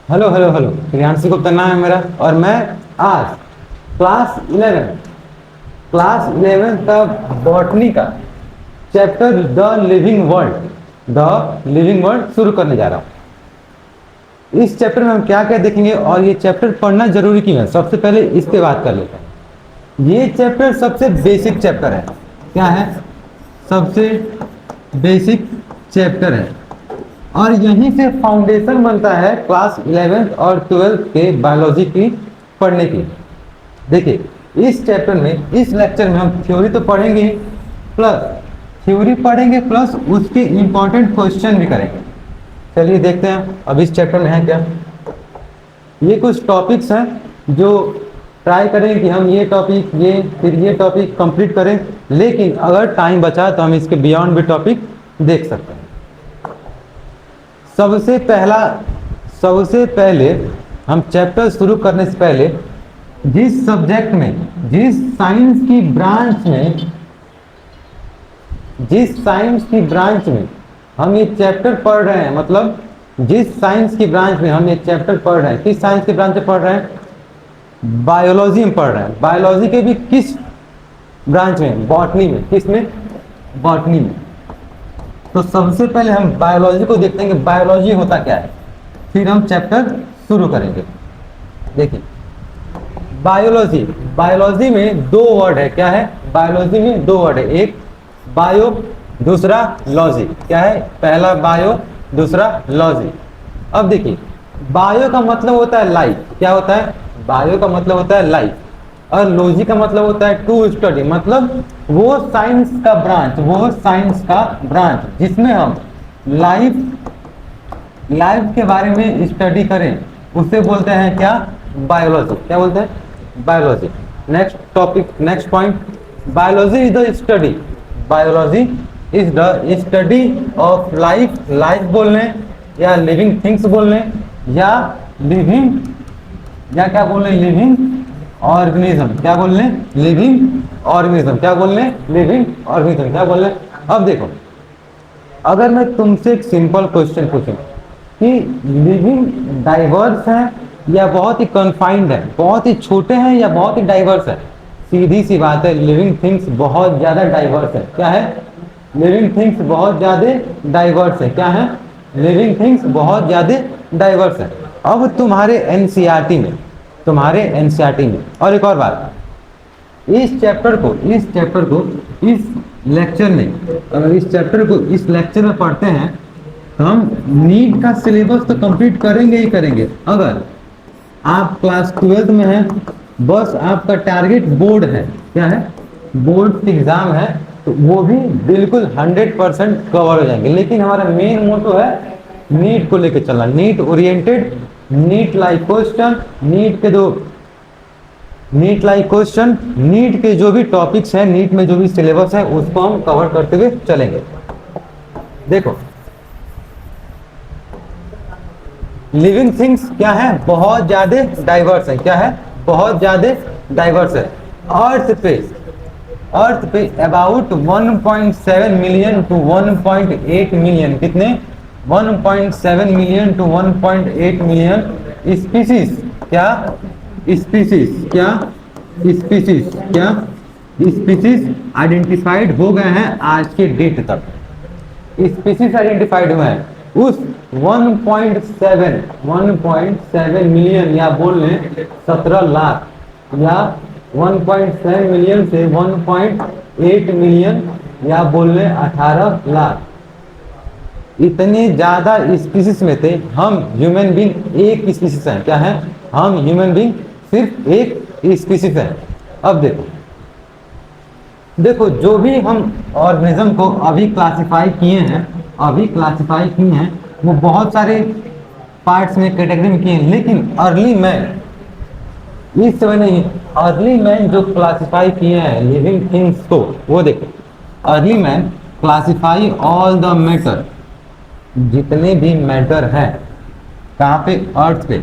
Hello hello hello, Priyanshu Gupta नाम है मेरा। और मैं आज क्लास 11 का बॉटनी का चैप्टर द लिविंग वर्ल्ड शुरू करने जा रहा हूँ। इस चैप्टर में हम क्या क्या देखेंगे और ये चैप्टर पढ़ना जरूरी क्यों है, सबसे पहले इस पे बात कर लेते हैं। ये चैप्टर सबसे बेसिक चैप्टर है। क्या है? सबसे बेसिक चैप्टर है और यहीं से फाउंडेशन बनता है क्लास 11th और 12th के बायोलॉजी की पढ़ने की। देखिए, इस चैप्टर में, इस लेक्चर में हम थ्योरी तो पढ़ेंगे ही, प्लस उसके इंपॉर्टेंट क्वेश्चन भी करेंगे। चलिए देखते हैं अब इस चैप्टर में है क्या। ये कुछ टॉपिक्स हैं जो ट्राई करें कि हम ये टॉपिक ये टॉपिक कंप्लीट करें, लेकिन अगर टाइम बचा तो हम इसके बियॉन्ड भी टॉपिक देख सकते हैं। सबसे पहले हम चैप्टर शुरू करने से पहले जिस सब्जेक्ट में, जिस साइंस की ब्रांच में हम ये चैप्टर पढ़ रहे हैं, मतलब जिस साइंस की ब्रांच में हम ये चैप्टर पढ़ रहे हैं, किस साइंस की ब्रांच में पढ़ रहे हैं? बायोलॉजी में पढ़ रहे हैं। बायोलॉजी के भी किस ब्रांच में? बॉटनी में। किस में? बॉटनी में। तो सबसे पहले हम बायोलॉजी को देखते हैं कि बायोलॉजी होता क्या है, फिर हम चैप्टर शुरू करेंगे। देखिए, बायोलॉजी में दो वर्ड है। क्या है? बायोलॉजी में दो वर्ड है, एक बायो, दूसरा लॉजी। क्या है? पहला बायो, दूसरा लॉजी। अब देखिए, बायो का मतलब होता है लाइफ। क्या होता है? बायो का मतलब होता है लाइफ और लॉजी का मतलब होता है टू स्टडी, मतलब वो साइंस का ब्रांच जिसमें हम लाइफ के बारे में स्टडी करें, उसे बोलते हैं क्या? बायोलॉजी। क्या बोलते हैं? Biology. Next point, biology is the study of life बोल लें या लिविंग थिंग्स बोल लें या क्या बोल रहे? Living organism. क्या बोल रहे? Living organism. क्या बोल रहे? Living organism. क्या बोल रहे? अब देखो, अगर मैं तुमसे एक सिंपल क्वेश्चन पूछूं कि लिविंग डाइवर्स है या बहुत ही कन्फाइंड है, बहुत ही छोटे हैं या बहुत ही डाइवर्स है? सीधी सी बात है, लिविंग थिंग्स बहुत ज्यादा डाइवर्स है। क्या है? लिविंग थिंग्स बहुत ज्यादा डाइवर्स है। क्या है? लिविंग थिंग्स बहुत ज्यादा डाइवर्स है। अब तुम्हारे एनसीईआरटी में और एक और बात, इस चैप्टर को इस लेक्चर में, अगर इस चैप्टर को इस लेक्चर में पढ़ते हैं तो हम नीट का सिलेबस तो कंप्लीट करेंगे ही करेंगे। अगर आप क्लास 12th में हैं, बस आपका टारगेट बोर्ड है, क्या है? बोर्ड एग्जाम है, तो वो भी बिल्कुल 100% कवर हो जाएंगे। लेकिन हमारा मेन मोटो है नीट को लेकर चलना, NEET oriented, NEET like question, NEET के जो भी टॉपिक्स हैं, नीट में जो भी सिलेबस है, उसको हम कवर करते हुए चलेंगे। देखो, लिविंग थिंग्स क्या है? बहुत ज्यादा डाइवर्स है। क्या है? बहुत ज्यादा डाइवर्स है। अर्थ पे अबाउट 1.7 मिलियन टू 1.8 मिलियन, कितने? 1.7 million to 1.8 million species identified हो गए हैं आज के डेट तक। स्पीसीज आइडेंटिफाइड हुए हैं उस 1.7 मिलियन या बोल लें 17 लाख, या 1.7 मिलियन से 1.8 मिलियन या बोल लें 18 लाख, इतने ज्यादा स्पीसीज में थे। हम ह्यूमन बीइंग एक स्पीसीज हैं। क्या है? हम ह्यूमन बीइंग सिर्फ एक स्पीसीज है। अब देखो, जो भी हम ऑर्गेनिज्म को अभी क्लासिफाई किए हैं, वो बहुत सारे पार्ट्स में, कैटेगरी में किए हैं, लेकिन अर्ली मैन जो क्लासिफाई किए हैं लिविंग थिंग्स को, वो देखो, early man classify all the matter, जितने भी मैटर है, कहाँ पे? अर्थ पे।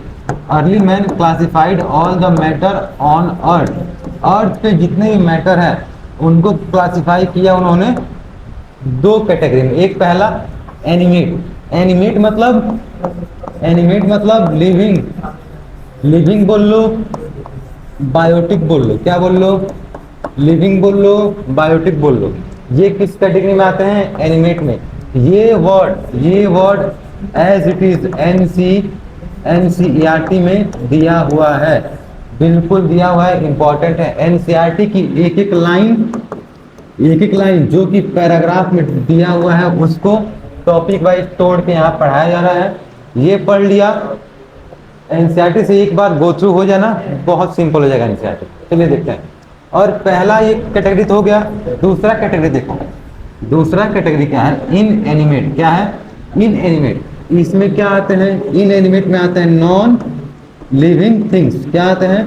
Early man classified all the matter on earth पे जितने भी मैटर है उनको क्लासिफाई किया उन्होंने दो कैटेगरी में। एक पहला एनिमेट मतलब एनिमेट मतलब लिविंग, लिविंग बोल लो, बायोटिक बोल लो, क्या बोल लो, लिविंग बोल लो, बायोटिक बोल लो, ये किस कैटेगरी में आते हैं, एनिमेट में। ये word as it is NCERT में दिया हुआ है, बिल्कुल दिया हुआ है, इंपॉर्टेंट है। एनसीईआरटी की एक एक लाइन जो कि पैराग्राफ में दिया हुआ है उसको टॉपिक वाइज तोड़ के यहाँ पढ़ाया जा रहा है। ये पढ़ लिया, एनसीईआरटी से एक बार गो थ्रू हो जाना, बहुत सिंपल हो जाएगा एनसीईआरटी। चलिए देखते हैं। और पहला ये कैटेगरी तो हो गया, दूसरा कैटेगरी देखो, दूसरा कैटेगरी क्या है, इन एनिमेट। क्या है, इन एनिमेट। इसमें क्या आते हैं, इन एनिमेट में आते हैं नॉन लिविंग थिंग्स। क्या आते हैं,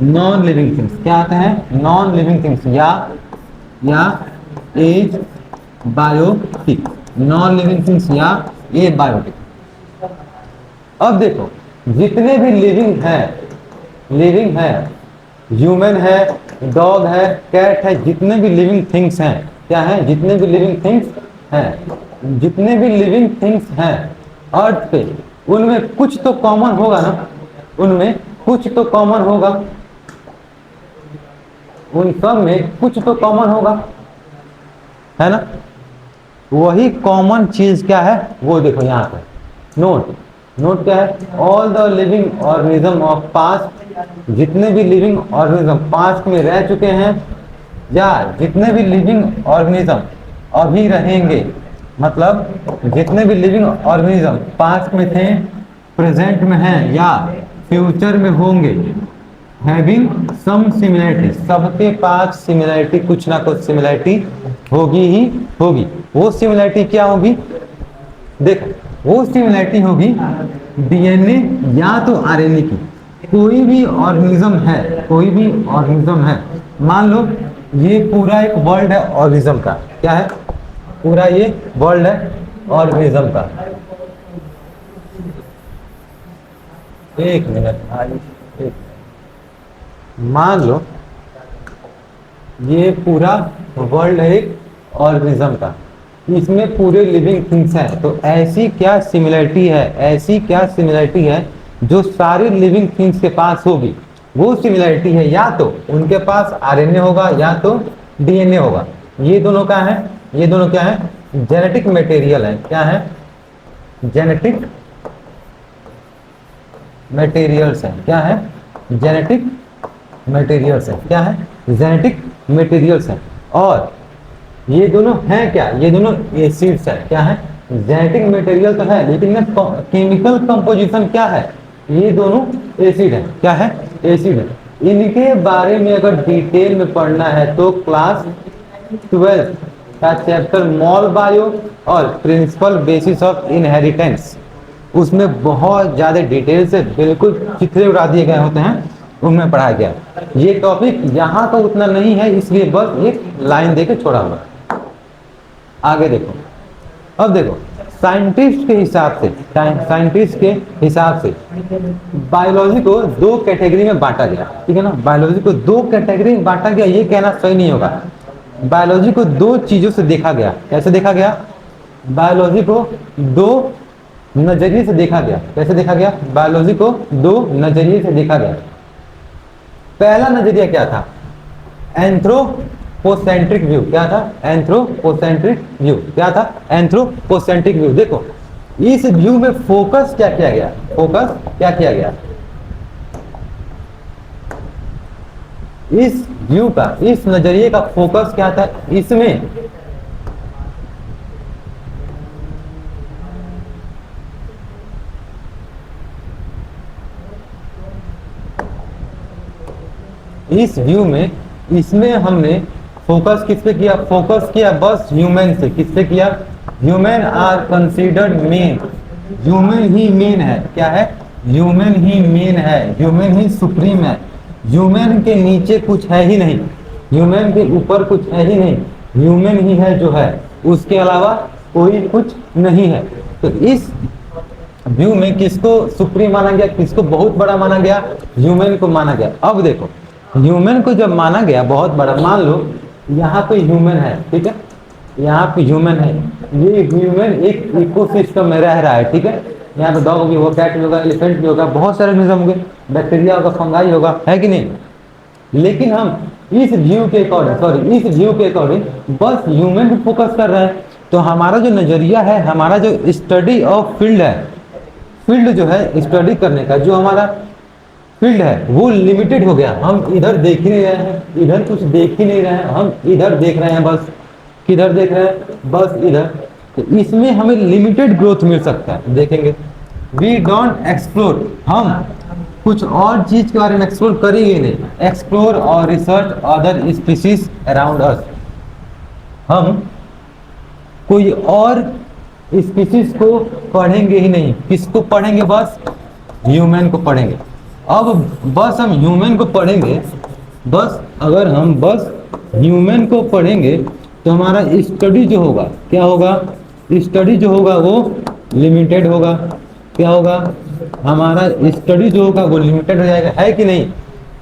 नॉन लिविंग थिंग्स। क्या आते हैं, नॉन लिविंग थिंग्स, या abiotic, non living things या ए बायोटिक। अब देखो, जितने भी लिविंग है, ह्यूमन है, डॉग है, कैट है, जितने भी लिविंग थिंग्स हैं, क्या है, जितने भी लिविंग थिंग्स हैं, जितने भी लिविंग थिंग्स हैं अर्थ पे, उनमें कुछ तो कॉमन होगा ना, उनमें कुछ तो कॉमन होगा, उन सब में कुछ तो कॉमन होगा, है ना। वही कॉमन चीज क्या है वो देखो यहाँ पे, नोट क्या है, all the living organism of past, जितने भी लिविंग ऑर्गेनिज्म पास्ट में रह चुके हैं, या जितने भी लिविंग ऑर्गेनिज्म अभी रहेंगे, मतलब जितने भी लिविंग ऑर्गेनिज्म पास्ट में थे, प्रेजेंट में हैं या फ्यूचर में होंगे, हैविंग सम सिमिलरिटी, सबके पास सिमिलरिटी, कुछ ना कुछ सिमिलरिटी होगी ही होगी। वो सिमिलरिटी क्या होगी, देखो वो सिमिलरिटी होगी डीएनए या तो आरएनए की। कोई भी ऑर्गेनिज्म है, कोई भी ऑर्गेनिज्म है, मान लो ये पूरा एक वर्ल्ड है ऑर्गेनिज्म का, क्या है, पूरा ये वर्ल्ड है ऑर्गेनिज्म का। एक मिनट, मान लो ये पूरा वर्ल्ड है एक ऑर्गेनिज्म का, इसमें पूरे लिविंग थिंग्स हैं, तो ऐसी क्या सिमिलरिटी है, ऐसी क्या सिमिलरिटी है जो सारी लिविंग थिंग्स के पास होगी। वो सिमिलरिटी है या तो उनके पास आरएनए होगा या तो डीएनए होगा। ये दोनों क्या है, ये दोनों क्या है, जेनेटिक मटेरियल है। क्या है, जेनेटिक मटेरियल्स है। क्या है, जेनेटिक मटेरियल्स है। क्या है, जेनेटिक मटेरियल्स है। और ये दोनों हैं क्या, ये दोनों एसिड्स है। क्या है, जेनेटिक मटेरियल तो है लेकिन केमिकल कंपोजिशन क्या है, ये दोनों एसिड है। क्या है, एसिड है। इनके बारे में अगर डिटेल में पढ़ना है तो क्लास 12 का चैप्टर मॉल बायो और प्रिंसिपल बेसिस ऑफ इनहेरिटेंस, उसमें बहुत ज्यादा डिटेल से बिल्कुल चित्रे उड़ा दिए गए होते हैं, उनमें पढ़ाया गया। ये टॉपिक यहाँ तो उतना नहीं है, इसलिए बस एक लाइन देके छोड़ा हुआ। आगे देखो, अब देखो साइंटिस्ट के हिसाब से बायोलॉजी को दो कैटेगरी में बांटा गया, ठीक है ना। बायोलॉजी को दो कैटेगरी में बांटा गया, ये कहना सही नहीं होगा। बायोलॉजी को दो चीजों से देखा गया। कैसे देखा गया, बायोलॉजी को दो नजरिए से देखा गया। कैसे देखा गया, बायोलॉजी को दो नजरिए से देखा गया। पहला नजरिया क्या था, एंथ्रोपोसेंट्रिक व्यू। क्या था, एंथ्रोपोसेंट्रिक व्यू। क्या था, एंथ्रोपोसेंट्रिक व्यू। देखो इस व्यू में फोकस क्या किया गया, फोकस क्या किया गया, इस व्यू का, इस नजरिए का फोकस क्या था, इसमें इस व्यू में, इसमें हमने फोकस किस पे किया, फोकस किया बस ह्यूमन से। किस पे किया, human are considered main, human ही मेन है। क्या है, ह्यूमन ही मेन है, ह्यूमन ही सुप्रीम है, ह्यूमन के नीचे कुछ है ही नहीं, ह्यूमन के ऊपर कुछ है ही नहीं, ह्यूमन ही है जो है, उसके अलावा कोई कुछ नहीं है। तो इस व्यू में किसको सुप्रीम माना गया, किसको बहुत बड़ा माना गया, ह्यूमन को माना गया। अब देखो ह्यूमन को जब माना गया बहुत बड़ा, मान लो यहाँ पे ह्यूमन है, ठीक है, यहाँ पे ह्यूमन है, ये ह्यूमन एक इकोसिस्टम में रह रहा है, ठीक है, यहाँ पे डॉग भी होगा, कैट भी होगा, एलिफेंट भी होगा, बहुत सारे ऑर्गेनिज्म होंगे, बैक्टीरिया होगा, फंगाई होगा, है कि नहीं। लेकिन हम इस व्यू के अकॉर्डिंग, सॉरी इस व्यू के अकॉर्डिंग बस ह्यूमन पे फोकस कर रहे हैं। तो हमारा जो नजरिया है, हमारा जो स्टडी ऑफ फील्ड है, फील्ड जो है स्टडी करने का जो हमारा फील्ड है वो लिमिटेड हो गया। हम इधर देख ही नहीं रहे हैं, इधर कुछ देख ही नहीं रहे हैं, हम इधर देख रहे हैं बस। किधर देख रहे हैं? बस इधर। तो इसमें हमें लिमिटेड ग्रोथ मिल सकता है। देखेंगे वी डोंट एक्सप्लोर, हम कुछ और चीज के बारे में एक्सप्लोर करेंगे नहीं। एक्सप्लोर और रिसर्च अदर स्पीसीज अराउंड अस, हम कोई और स्पीसीज को पढ़ेंगे ही नहीं। किसको पढ़ेंगे? बस ह्यूमन को पढ़ेंगे। अब बस हम ह्यूमन को पढ़ेंगे, बस अगर हम बस ह्यूमन को पढ़ेंगे तो हमारा स्टडी जो होगा क्या होगा? स्टडी जो होगा वो लिमिटेड होगा। क्या होगा? हमारा स्टडी जो होगा वो लिमिटेड हो जाएगा, है कि नहीं।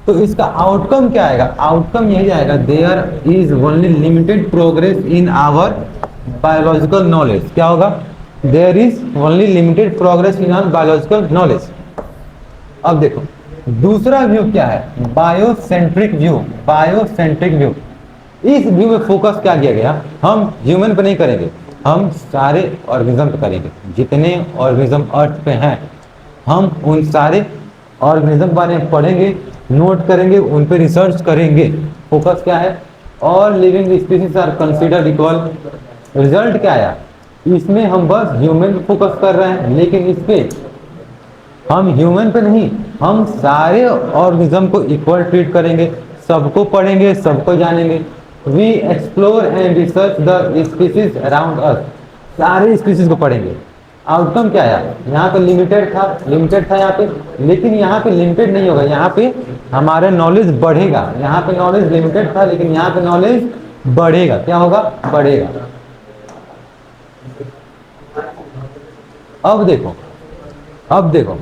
तो इसका आउटकम क्या आएगा? आउटकम यही आएगा, there is only limited progress in our biological knowledge. क्या होगा? There is only limited progress in our biological knowledge. अब देखो दूसरा व्यू क्या है? Biocentric view. बायोसेंट्रिक व्यू, इस व्यू में फोकस क्या किया गया? हम ह्यूमन पे नहीं करेंगे, हम सारे ऑर्गेनिज्म पे करेंगे। जितने ऑर्गेनिज्म अर्थ पे हैं हम उन सारे ऑर्गेनिज्म के बारे में पढ़ेंगे, नोट करेंगे, उन पे रिसर्च करेंगे। फोकस क्या है? All living species are considered equal. Result क्या आया? इसमें हम बस ह्यूमन पे फोकस कर रहे हैं, लेकिन इस पे हम ह्यूमन पे नहीं, हम सारे ऑर्गेनिज्म को इक्वल ट्रीट करेंगे, सबको पढ़ेंगे, सबको जानेंगे। We explore and research the species around us, सारे स्पीसीज को पढ़ेंगे। आउटकम क्या आया? यहाँ पे लिमिटेड था यहाँ पे, लेकिन यहाँ पे लिमिटेड नहीं होगा, यहाँ पे हमारा नॉलेज बढ़ेगा। यहाँ पे नॉलेज लिमिटेड था लेकिन यहाँ पे नॉलेज बढ़ेगा। क्या होगा? बढ़ेगा। अब देखो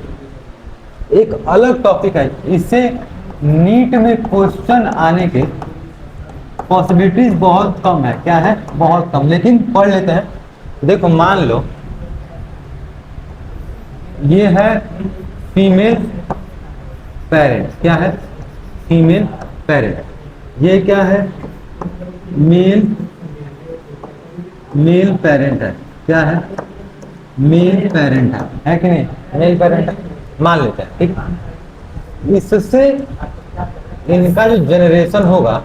एक अलग टॉपिक है, इससे नीट में क्वेश्चन आने के पॉसिबिलिटीज बहुत कम है। क्या है? बहुत कम, लेकिन पढ़ लेते हैं। देखो मान लो ये है फीमेल पेरेंट। क्या है? Female parent. ये क्या है? मेल पेरेंट है। क्या है? मेल पेरेंट है कि नहीं? मेल पेरेंट है, मान लेते हैं, ठीक। इससे इनका जो जनरेशन होगा,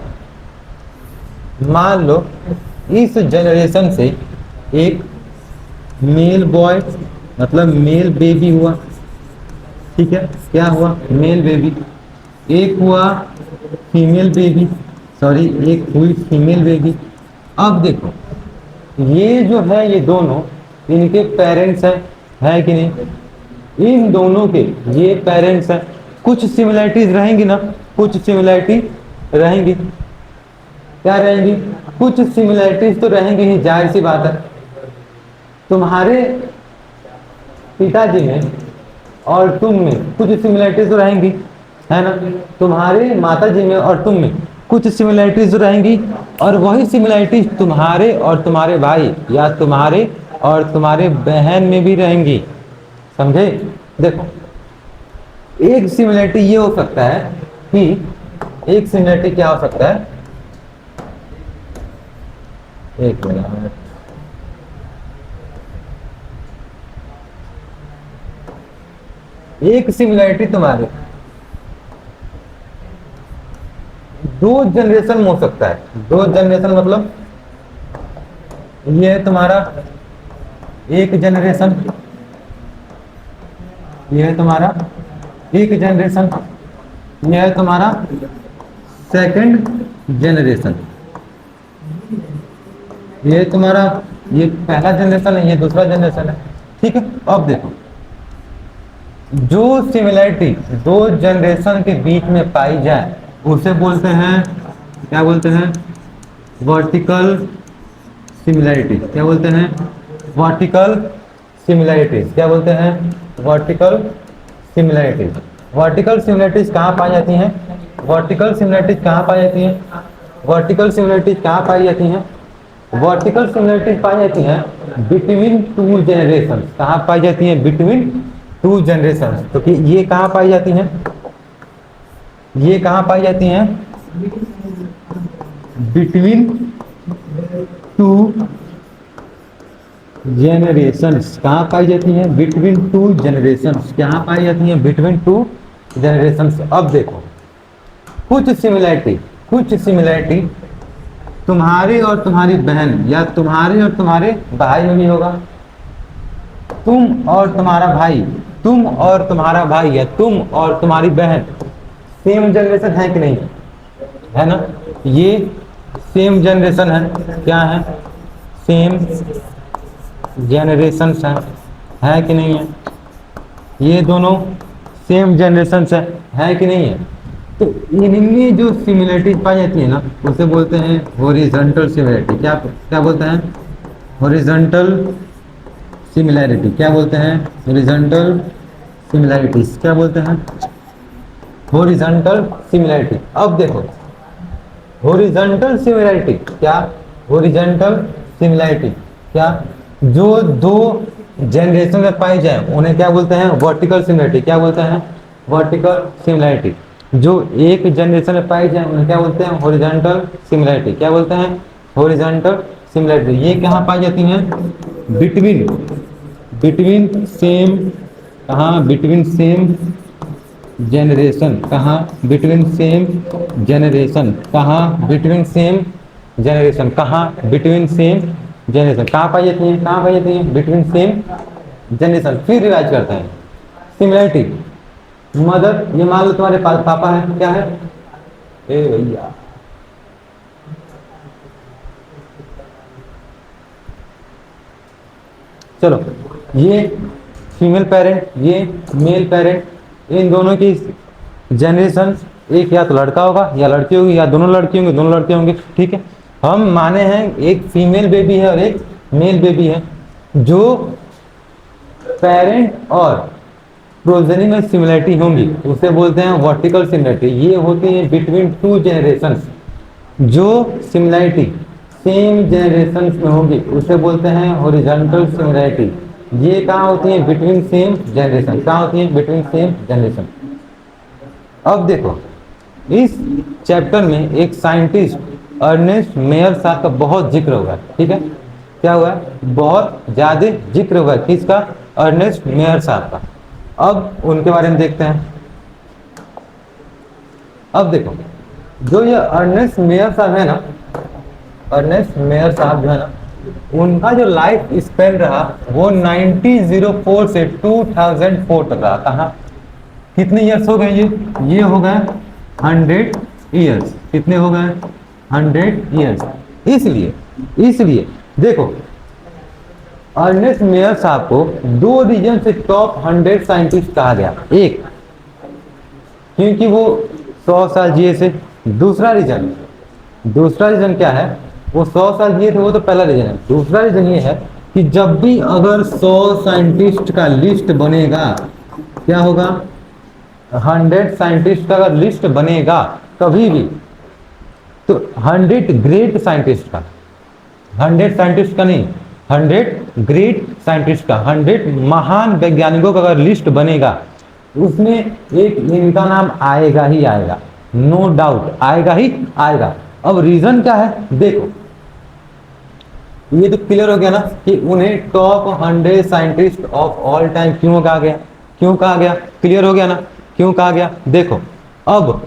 मान लो इस जनरेशन से एक मेल बॉय मतलब मेल बेबी हुआ, ठीक है। क्या हुआ? Male baby. एक हुआ फीमेल बेबी, सॉरी एक हुई फीमेल बेबी। अब देखो ये जो है ये दोनों इनके पेरेंट्स हैं, है कि नहीं? इन दोनों के ये पेरेंट्स हैं। कुछ सिमिलरिटीज रहेंगी ना, कुछ सिमिलरिटी रहेंगी। क्या रहेंगी? कुछ सिमिलरिटीज तो रहेंगी ही, जाहिर सी बात है। तुम्हारे पिताजी में और तुम में कुछ सिमिलरिटीज तो रहेंगी, है ना। तुम्हारे माताजी में और तुम में कुछ सिमिलरिटीज तो रहेंगी, और वही सिमिलरिटीज तुम्हारे और तुम्हारे भाई या तुम्हारे और तुम्हारे बहन में भी रहेंगी। समझे? देखो एक सिमिलरिटी ये हो सकता है कि एक सिमिलरिटी क्या हो सकता है? एक मिनट, एक सिमिलरिटी तुम्हारे दो जनरेशन में हो सकता है। दो जनरेशन मतलब ये है तुम्हारा एक जनरेशन, ये है तुम्हारा एक जनरेशन, ये है तुम्हारा सेकंड जनरेशन, ये तुम्हारा ये पहला जनरेशन है, ये दूसरा जनरेशन है, ठीक है। अब देखो जो सिमिलरिटी दो जनरेशन के बीच में पाई जाए उसे बोलते हैं, क्या बोलते हैं? Vertical similarity. क्या बोलते हैं? Vertical similarities. क्या बोलते हैं? Vertical similarities. वर्टिकल सिमिलरिटीज कहाँ पाई जाती हैं? वर्टिकल सिमिलरिटीज कहाँ पाई जाती हैं? वर्टिकल सिमिलरिटीज कहाँ पाई जाती हैं? वर्टिकल सिमिलरिटीज पाई जाती हैं बिटवीन टू जनरेशन। कहाँ पाई जाती हैं? Between two generation. तो कि ये कहाँ पाई जाती हैं? ये कहाँ पाई जाती हैं? Between two generations. कहाँ पाई जाती हैं? Between two generations. कहाँ पाई जाती हैं? Between two generations. अब देखो कुछ सिमिलैरिटी तुम्हारी और तुम्हारी बहन या तुम्हारे और तुम्हारे भाई में भी होगा। तुम और तुम्हारा भाई, तुम और तुम्हारा भाई या तुम और तुम्हारी बहन सेम जनरेशन है कि नहीं? है ना? ये सेम जनरेशन है। क्या है? सेम जनरेशन है कि नहीं है? ये दोनों सेम जनरेशन है कि नहीं है? तो इनमें जो सिमिलरिटीज पाई जाती है ना, उसे बोलते हैं हॉरिजॉन्टल सिमिलरिटी। क्या क्या बोलते हैं? Horizontal similarity. क्या बोलते हैं? Horizontal similarities. क्या बोलते हैं? Horizontal similarity. अब देखो हॉरिजॉन्टल सिमिलरिटी क्या? हॉरिजॉन्टल सिमिलरिटी क्या? जो दो जनरेशन में पाई जाए उन्हें क्या बोलते हैं? Vertical similarity. क्या बोलते हैं? Vertical similarity. जो एक जनरेशन में पाई जाए उन्हें क्या बोलते हैं? Horizontal similarity. क्या बोलते हैं? Horizontal similarity. ये कहाँ पाई जाती हैं? Between same. कहाँ? Between same generation. कहाँ? Between same generation. कहाँ? Between same generation. कहाँ? Between same generation. कहाँ पाई जाती है? कहाँ पाई जाती है? Between same generation. फिर रिवाइज करते हैं सिमिलरिटी। मदर, ये मान लो तुम्हारे पास पापा है। क्या है? ए भैया, चलो ये फीमेल पेरेंट, ये मेल पेरेंट, इन दोनों की जनरेशन एक या तो लड़का होगा या लड़की होगी या दोनों लड़की होंगे दोनों लड़के होंगे। ठीक है, हम माने हैं एक फीमेल बेबी है और एक मेल बेबी है। जो पेरेंट और प्रोजेनी में सिमिलरिटी होंगी उसे बोलते हैं वर्टिकल सिमिलरिटी। ये होती है बिटवीन टू जनरेशंस। जो सिमिलरिटी सेम जनरेशंस में होगी उसे बोलते हैं हॉरिजॉन्टल सिमिलरिटी। ये कहाँ होती है? Between same generation. कहाँ होती है? Between same generation. अब देखो इस चैप्टर में एक साइंटिस्ट अर्नेस्ट मेयर साहब का बहुत जिक्र हुआ है। ठीक है, क्या हुआ है? बहुत ज्यादा जिक्र हुआ है। किसका? अर्नेस्ट मेयर साहब का। अब उनके बारे में देखते हैं। अब देखो जो ये अर्नेस्ट मेयर साहब है ना, अर्नेस्ट मेयर साहब जो है ना, उनका जो लाइफ स्पेन रहा वो 1904 से 2004 तक रहा। कहाँ? कितने ईयर्स हो गए? ये हो गए 100 ईयर्स। कितने हो गए? 100 ईयर्स। इसलिए देखो अर्नेस्ट मेयर साहब को दो रीजन से टॉप 100 साइंटिस्ट कहा गया। एक, क्योंकि वो 100 साल जिए थे। दूसरा रीजन क्या है? वो 100 साल जिए थे, वो तो पहला रीजन है। दूसरा रीजन ये है कि जब भी अगर 100 साइंटिस्ट का लिस्ट बनेगा, क्या होगा? 100 साइंटिस्ट का अगर लिस्ट बनेगा कभी भी, तो 100 ग्रेट साइंटिस्ट का, 100 साइंटिस्ट का नहीं, 100 ग्रेट साइंटिस्ट का, 100 महान वैज्ञानिकों का अगर लिस्ट बनेगा उसमें एक इनका नाम आएगा ही आएगा। नो डाउट आएगा ही आएगा। अब रीजन क्या है? देखो ये तो क्लियर हो गया ना कि उन्हें top 100 scientist of all time क्यों कहा गया? क्यों कहा गया? क्लियर हो गया ना क्यों कहा गया? देखो अब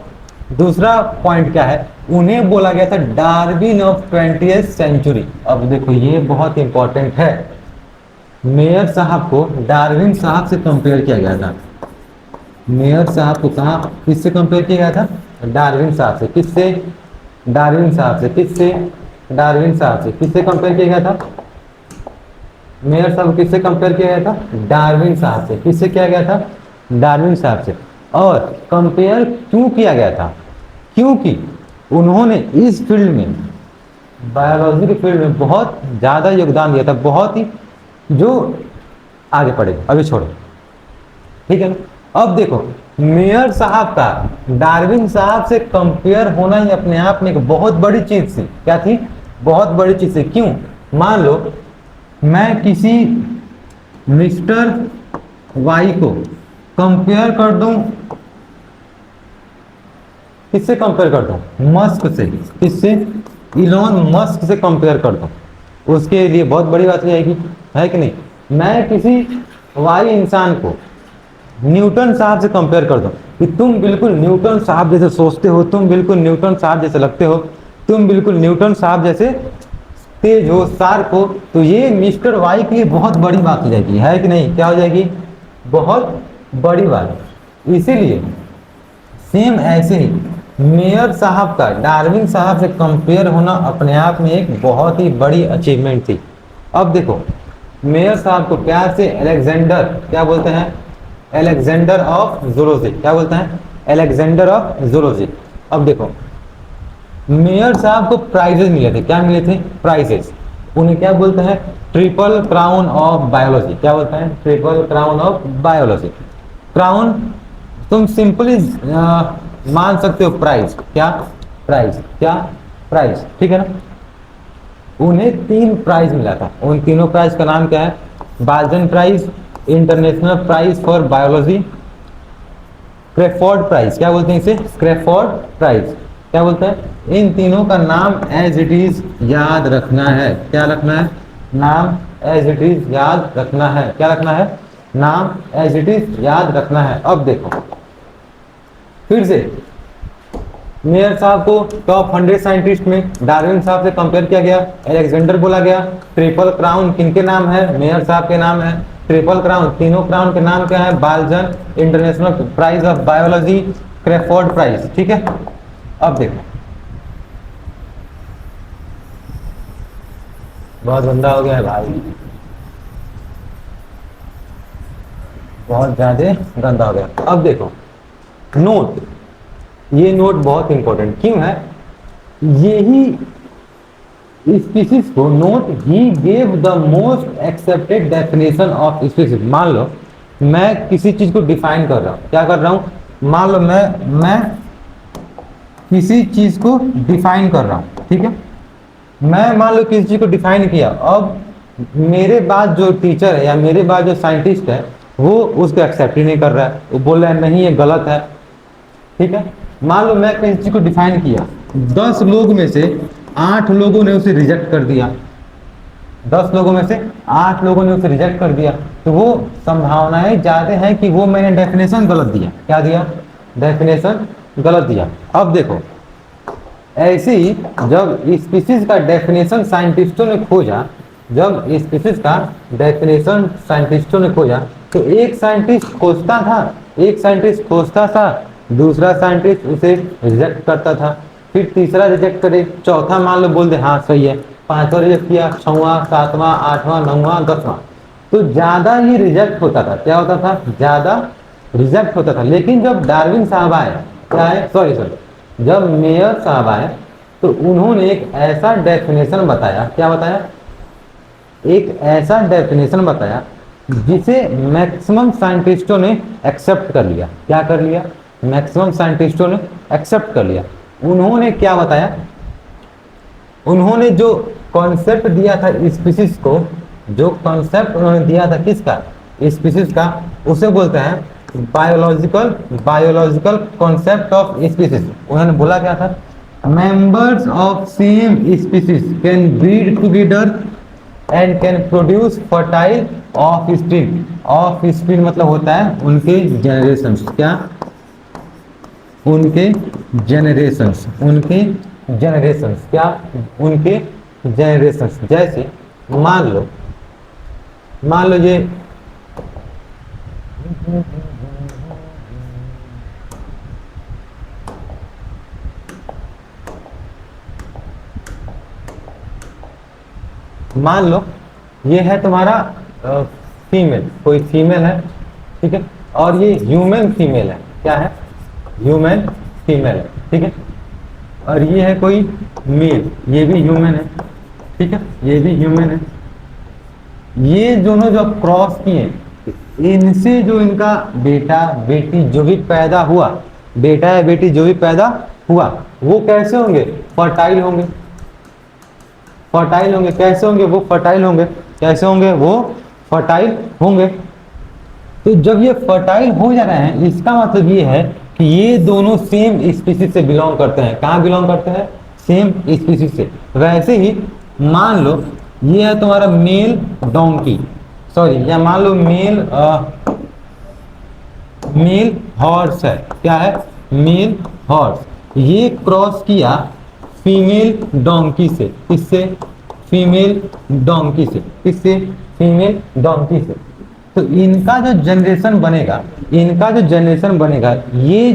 दूसरा पॉइंट क्या है? उन्हें बोला गया था डार्विन ऑफ 20th सेंचुरी। अब देखो ये बहुत इंपॉर्टेंट है। मेयर साहब को डार्विन साहब से कंपेयर किया गया था। मेयर साहब को कहा किससे कंपेयर किया गया था? डार्विन साहब से। किससे? डार्विन साहब से। किससे? डार्विन साहब से। किससे कंपेयर किया गया था? मेयर साहब किससे कंपेयर किया गया था? डार्विन साहब से। किससे किया गया था? डार्विन साहब से। और कंपेयर क्यों किया गया था? क्योंकि उन्होंने इस फील्ड में, बायोलॉजी के फील्ड में बहुत ज़्यादा योगदान दिया था। बहुत ही, जो आगे पढ़े अभी छोड़ो, ठीक है ना। अब देखो मेयर साहब का डार्विन साहब से कंपेयर होना ही अपने आप में एक बहुत बड़ी चीज थी। क्या थी? बहुत बड़ी चीज है। क्यों? मान लो मैं किसी मिस्टर वाई को कंपेयर कर दूं, किससे कंपेयर कर दूं? मस्क से। किससे? इलॉन मस्क से कंपेयर कर दूं, उसके लिए बहुत बड़ी बात हो जाएगी, है कि नहीं? मैं किसी वाई इंसान को न्यूटन साहब से कंपेयर कर दो कि तुम बिल्कुल न्यूटन साहब जैसे सोचते हो, तुम बिल्कुल न्यूटन साहब जैसे लगते हो, तुम बिल्कुल न्यूटन साहब जैसे तेज हो, शार्प हो, तो ये मिस्टर वाई के लिए बहुत बड़ी बात हो जाएगी, है कि नहीं? क्या हो जाएगी? बहुत बड़ी बात। इसीलिए सेम ऐसे ही मेयर साहब का डार्विन साहब से कंपेयर होना अपने आप में एक बहुत ही बड़ी अचीवमेंट थी। अब देखो, मेयर साहब को प्यार से अलेक्जेंडर क्या बोलते हैं? Alexander of zoology. क्या बोलते हैं? Alexander of zoology. अब देखो, मेयर साहब को प्राइजेस मिले थे। क्या मिले थे? प्राइजेस। उन्हें क्या बोलते हैं? Triple crown of biology. क्या बोलते हैं? Triple crown of biology. Crown तुम सिंपली मान सकते हो प्राइज। क्या? प्राइज। क्या? प्राइज, ठीक है ना? उन्हें 3 प्राइज मिला था। उन तीनों प्राइज का नाम क्या है? Balzan prize, international prize for biology, Crafoord prize. क्या बोलते हैं इसे? Crafoord prize. क्या बोलते हैं? इन तीनों का नाम एज इट इज याद रखना है। क्या रखना है? नाम एज इट इज याद रखना है। क्या रखना है? नाम एज इट इज याद रखना है। अब देखो, फिर से मेयर साहब को टॉप 100 साइंटिस्ट में डार्विन साहब से कंपेयर किया गया, अलेक्जेंडर बोला गया। ट्रिपल क्राउन किनके नाम है? मेयर साहब के नाम है। ट्रिपल क्राउन, तीनों क्राउन के नाम क्या है? Balzan, international prize of biology, Crafoord prize, ठीक है? अब देखो, बहुत गंदा हो गया है भाई, बहुत ज्यादा गंदा हो गया। अब देखो, नोट, ये नोट बहुत इंपॉर्टेंट क्यों है? यही स्पीसीज को note, he gave the most accepted definition of species. मान लो मैं किसी चीज को डिफाइन कर रहा हूं। क्या कर रहा हूं? मान लो मैं किसी चीज को डिफाइन कर रहा हूं, ठीक है? मैं मान लो किसी चीज को डिफाइन किया, अब मेरे बाद जो टीचर है या मेरे बाद जो साइंटिस्ट है वो उसको एक्सेप्ट ही नहीं कर रहा है, वो बोल रहा है नहीं ये गलत है, ठीक है? मान लो मैं किसी चीज को डिफाइन किया, 10 लोग में से 8 लोगों ने उसे रिजेक्ट कर दिया, 10 लोगों में से 8 लोगों ने उसे रिजेक्ट कर दिया, तो वो संभावनाएं ज्यादा है कि वो मैंने डेफिनेशन गलत दिया। क्या दिया? डेफिनेशन गलत दिया। अब देखो, ऐसे ही जब स्पीसीज का डेफिनेशन साइंटिस्टों ने खोजा, जब स्पीसीज का डेफिनेशन साइंटिस्टों ने खोजा, तो एक साइंटिस्ट खोजता था, एक साइंटिस्ट खोजता था, दूसरा साइंटिस्ट उसे रिजेक्ट करता था, फिर तीसरा रिजेक्ट करे, चौथा मान लो बोल दे हाँ सही है, पांचवा रिजेक्ट किया, छठवां, सातवां, आठवां, नौवां, 10वां, तो ज्यादा ही रिजेक्ट होता था। क्या होता था? ज्यादा रिजेक्ट होता था। लेकिन जब डार्विन साहब आए, क्या है, सॉरी, जब मेयर साहब आए तो उन्होंने एक ऐसा डेफिनेशन बताया। क्या बताया? एक ऐसा डेफिनेशन बताया जिसे मैक्सिमम साइंटिस्टों ने एक्सेप्ट कर लिया। क्या कर लिया? मैक्सिमम साइंटिस्टों ने एक्सेप्ट कर लिया। उन्होंने क्या बताया? उन्होंने जो कॉन्सेप्ट दिया था स्पीसीज को, जो कॉन्सेप्ट उन्होंने दिया था किसका? स्पीसीज का, उसे बोलते हैं बायोलॉजिकल कॉन्सेप्ट ऑफ स्पीसीज। उन्होंने बोला क्या था? Members of same species can breed together and can produce fertile offspring. Offspring मतलब होता है उनके जनरेशंस। क्या? उनके जनरेशंस, उनके जनरेशंस। क्या? उनके जनरेशंस। जैसे मान लो ये मान लो ये है तुम्हारा फीमेल, कोई फीमेल है, ठीक है? और ये ह्यूमन फीमेल है। क्या है? ह्यूमन फीमेल है, ठीक है? और ये है कोई मेल, ये भी ह्यूमन है, ठीक है? ये भी ह्यूमन है। ये दोनों जो क्रॉस किए, इनसे जो इनका बेटा बेटी जो भी पैदा हुआ, बेटा या बेटी जो भी पैदा हुआ, वो कैसे होंगे? फर्टाइल होंगे। फर्टाइल होंगे। कैसे होंगे? वो फर्टाइल होंगे। कैसे होंगे? वो फर्टाइल होंगे। तो जब ये फर्टाइल हो जा रहे हैं, इसका मतलब ये है कि ये दोनों सेम स्पीसीज से बिलोंग करते हैं। कहाँ बिलोंग करते हैं? सेम स्पीसीज से। वैसे ही मान लो ये है तुम्हारा मेल डोंकी, सॉरी, या मान लो मेल हॉर्स है। क्या है? Male horse. ये क्रॉस किया फीमेल डोंकी से। किससे? फीमेल डोंकी से। किससे? फीमेल डोंकी से। तो इनका जो जनरेशन बनेगा, इनका जो जनरेशन बनेगा, ये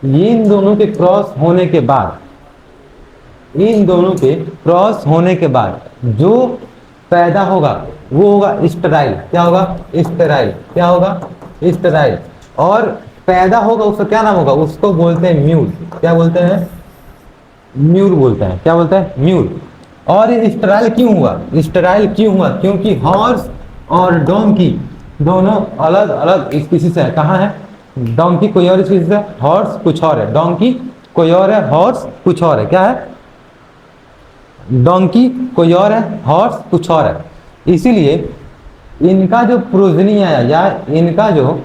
इन दोनों के क्रॉस होने के बाद, इन दोनों के क्रॉस होने के बाद जो पैदा होगा वो होगा स्टेराइल। क्या होगा? स्टेराइल। क्या होगा? स्टेराइल। और पैदा होगा उसका क्या नाम होगा? उसको बोलते हैं म्यूल। क्या बोलते हैं? म्यूल बोलते हैं। क्या बोलते हैं? म्यूल। और ये स्टेराइल क्यों हुआ? स्टेराइल क्यों हुआ? क्योंकि हॉर्स और डोंकी दोनों अलग अलग स्पीसीज है। कहाँ है? डोंकी कोई और स्पीसीज है, हॉर्स कुछ और है। डोंकी कोई और है, हॉर्स कुछ और है। क्या है? डोंकी कोई और है, हॉर्स कुछ और है। इसीलिए इनका जो प्रोजनी आया या इनका जो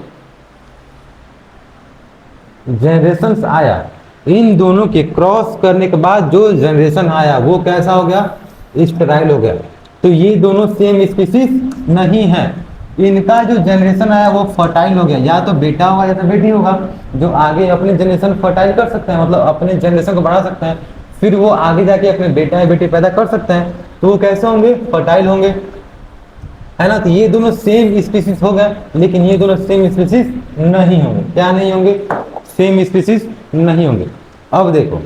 जनरेशंस आया, इन दोनों के क्रॉस करने के बाद जो जनरेशन आया वो कैसा हो गया? स्टेराइल हो गया। तो ये दोनों सेम स्पीसीज नहीं है। इनका जो जनरेशन आया वो फर्टाइल हो गया। या तो बेटा होगा या तो बेटी होगा, जो आगे अपने जनरेशन फर्टाइल कर सकते हैं, मतलब अपने जनरेशन को बढ़ा सकते हैं। फिर वो आगे जाके अपने बेटा या बेटी पैदा कर सकते हैं। तो वो कैसे होंगे? फर्टाइल होंगे, है ना। तो ये दोनों सेम स्पीसीज हो गए, लेकिन ये दोनों सेम स्पीसीज नहीं होंगे। क्या नहीं होंगे? सेम स्पीसीज नहीं होंगे। अब देखो,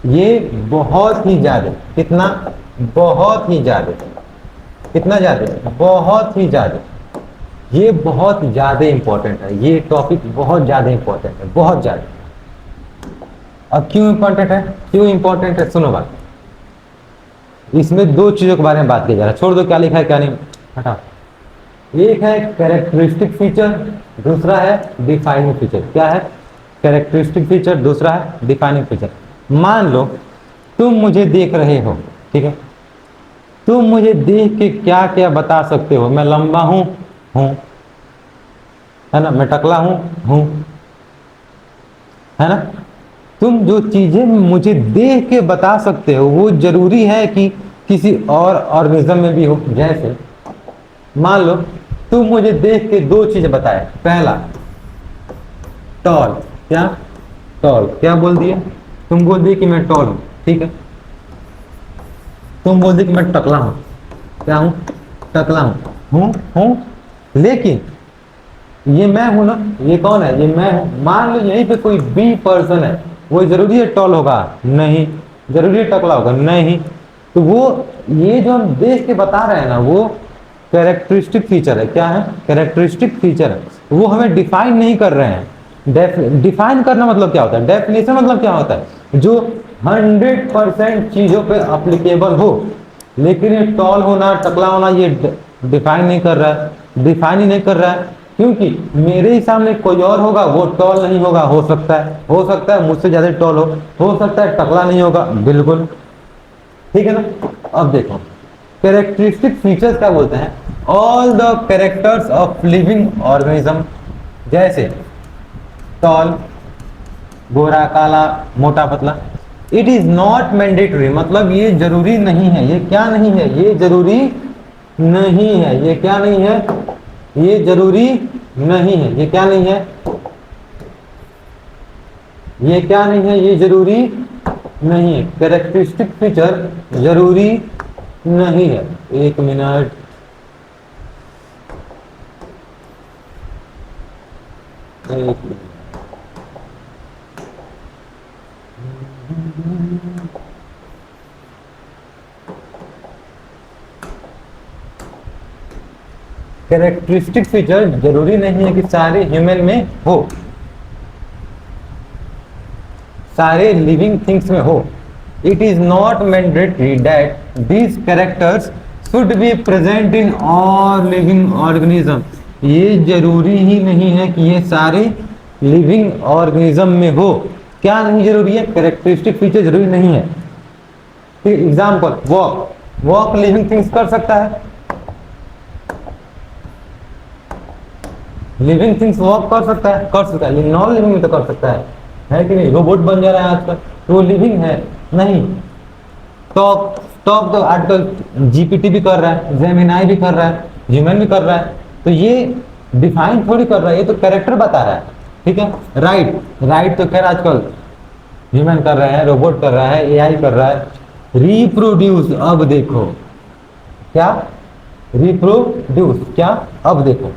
ये बहुत ही ज्यादा, कितना? बहुत ही ज्यादा। कितना ज्यादा? बहुत ही ज्यादा। ये बहुत ज्यादा इंपॉर्टेंट है। ये टॉपिक बहुत ज्यादा इंपॉर्टेंट है, बहुत ज्यादा। अब क्यों इंपॉर्टेंट है? क्यों इंपॉर्टेंट है? सुनो बात। इसमें दो चीजों के बारे में बात किया जा रहा है। छोड़ दो क्या लिखा है क्या नहीं, हटा। एक है कैरेक्टरिस्टिक फीचर, दूसरा है डिफाइनिंग फीचर। क्या है? कैरेक्टरिस्टिक फीचर, दूसरा है डिफाइनिंग फीचर। मान लो तुम मुझे देख रहे हो, ठीक है। तुम मुझे देख के क्या क्या बता सकते हो? मैं लंबा हूं, है ना। मैं टकला हूं, है ना। तुम जो चीजें मुझे देख के बता सकते हो वो जरूरी है कि किसी और ऑर्गेनिज्म में भी हो। जैसे मान लो तुम मुझे देख के दो चीजें बताए। पहला, टॉल। क्या? टॉल। क्या बोल दिए? तुम बोल दिए कि मैं टॉल हूं, ठीक है। तुम बोल दिए कि मैं टकला हूं। क्या हूं? टकला हूं। लेकिन ये मैं हूं ना, ये कौन है? ये मैं हूं। मान लो यहीं पे कोई बी पर्सन है, वो जरूरी है टॉल होगा? नहीं। जरूरी है टकला होगा? नहीं। तो वो ये जो हम देख के बता रहे हैं ना, वो कैरेक्टरिस्टिक फीचर है। क्या है? कैरेक्टरिस्टिक फीचर है। वो हमें डिफाइन नहीं कर रहे हैं। डिफाइन करना मतलब क्या होता है? डेफिनेशन मतलब क्या होता है? जो 100% चीजों पे अप्लीकेबल हो। लेकिन ये टॉल होना, टकला होना, ये डिफाइन नहीं कर रहा है। डिफाइन ही नहीं कर रहा है क्योंकि मेरे ही सामने कोई और होगा, वो टॉल नहीं होगा। हो सकता है मुझसे ज्यादा टॉल हो सकता है टकला नहीं होगा, बिल्कुल, ठीक है ना। अब देखो, कैरेक्टरिस्टिक फीचर्स क्या बोलते हैं? All the characters of living organism, जैसे टॉल, गोरा, काला, मोटा, पतला। इट इज नॉट मैंडेटरी, मतलब ये जरूरी नहीं है। ये क्या नहीं है? ये जरूरी नहीं है। ये क्या नहीं है? ये जरूरी नहीं है। ये क्या नहीं है? ये क्या नहीं है? ये जरूरी नहीं है। कैरेक्टरिस्टिक फीचर जरूरी नहीं है। एक मिनट, एक मिनट। कैरेक्टरिस्टिक फीचर जरूरी नहीं है कि सारे ह्यूमन में हो, सारे लिविंग थिंग्स में हो। It is not mandatory that these characters should be present in all living organism. ये जरूरी ही नहीं है कि ये सारे लिविंग ऑर्गेनिज्म में हो। क्या नहीं जरूरी है? कैरेक्टरिस्टिक फीचर जरूरी नहीं है। Example, walk. Walk living things कर सकता है, लिविंग थिंग्स वॉक कर सकता है, कर सकता है, लेकिन नॉन लिविंग में तो कर सकता है कि नहीं? रोबोट बन जा रहा है आजकल, तो वो लिविंग है नहीं। टॉक टॉक तो आजकल जीपीटी भी कर रहा है, जेमिनाई भी कर रहा है, ह्यूमन भी कर रहा है, तो ये डिफाइन थोड़ी कर रहा है, ये तो कैरेक्टर बता रहा है, ठीक है। राइट, राइट तो खैर आजकल ह्यूमन कर रहा है, रोबोट कर रहा है, एआई कर रहा है। रिप्रोड्यूस, अब देखो क्या, रिप्रोड्यूस क्या, अब देखो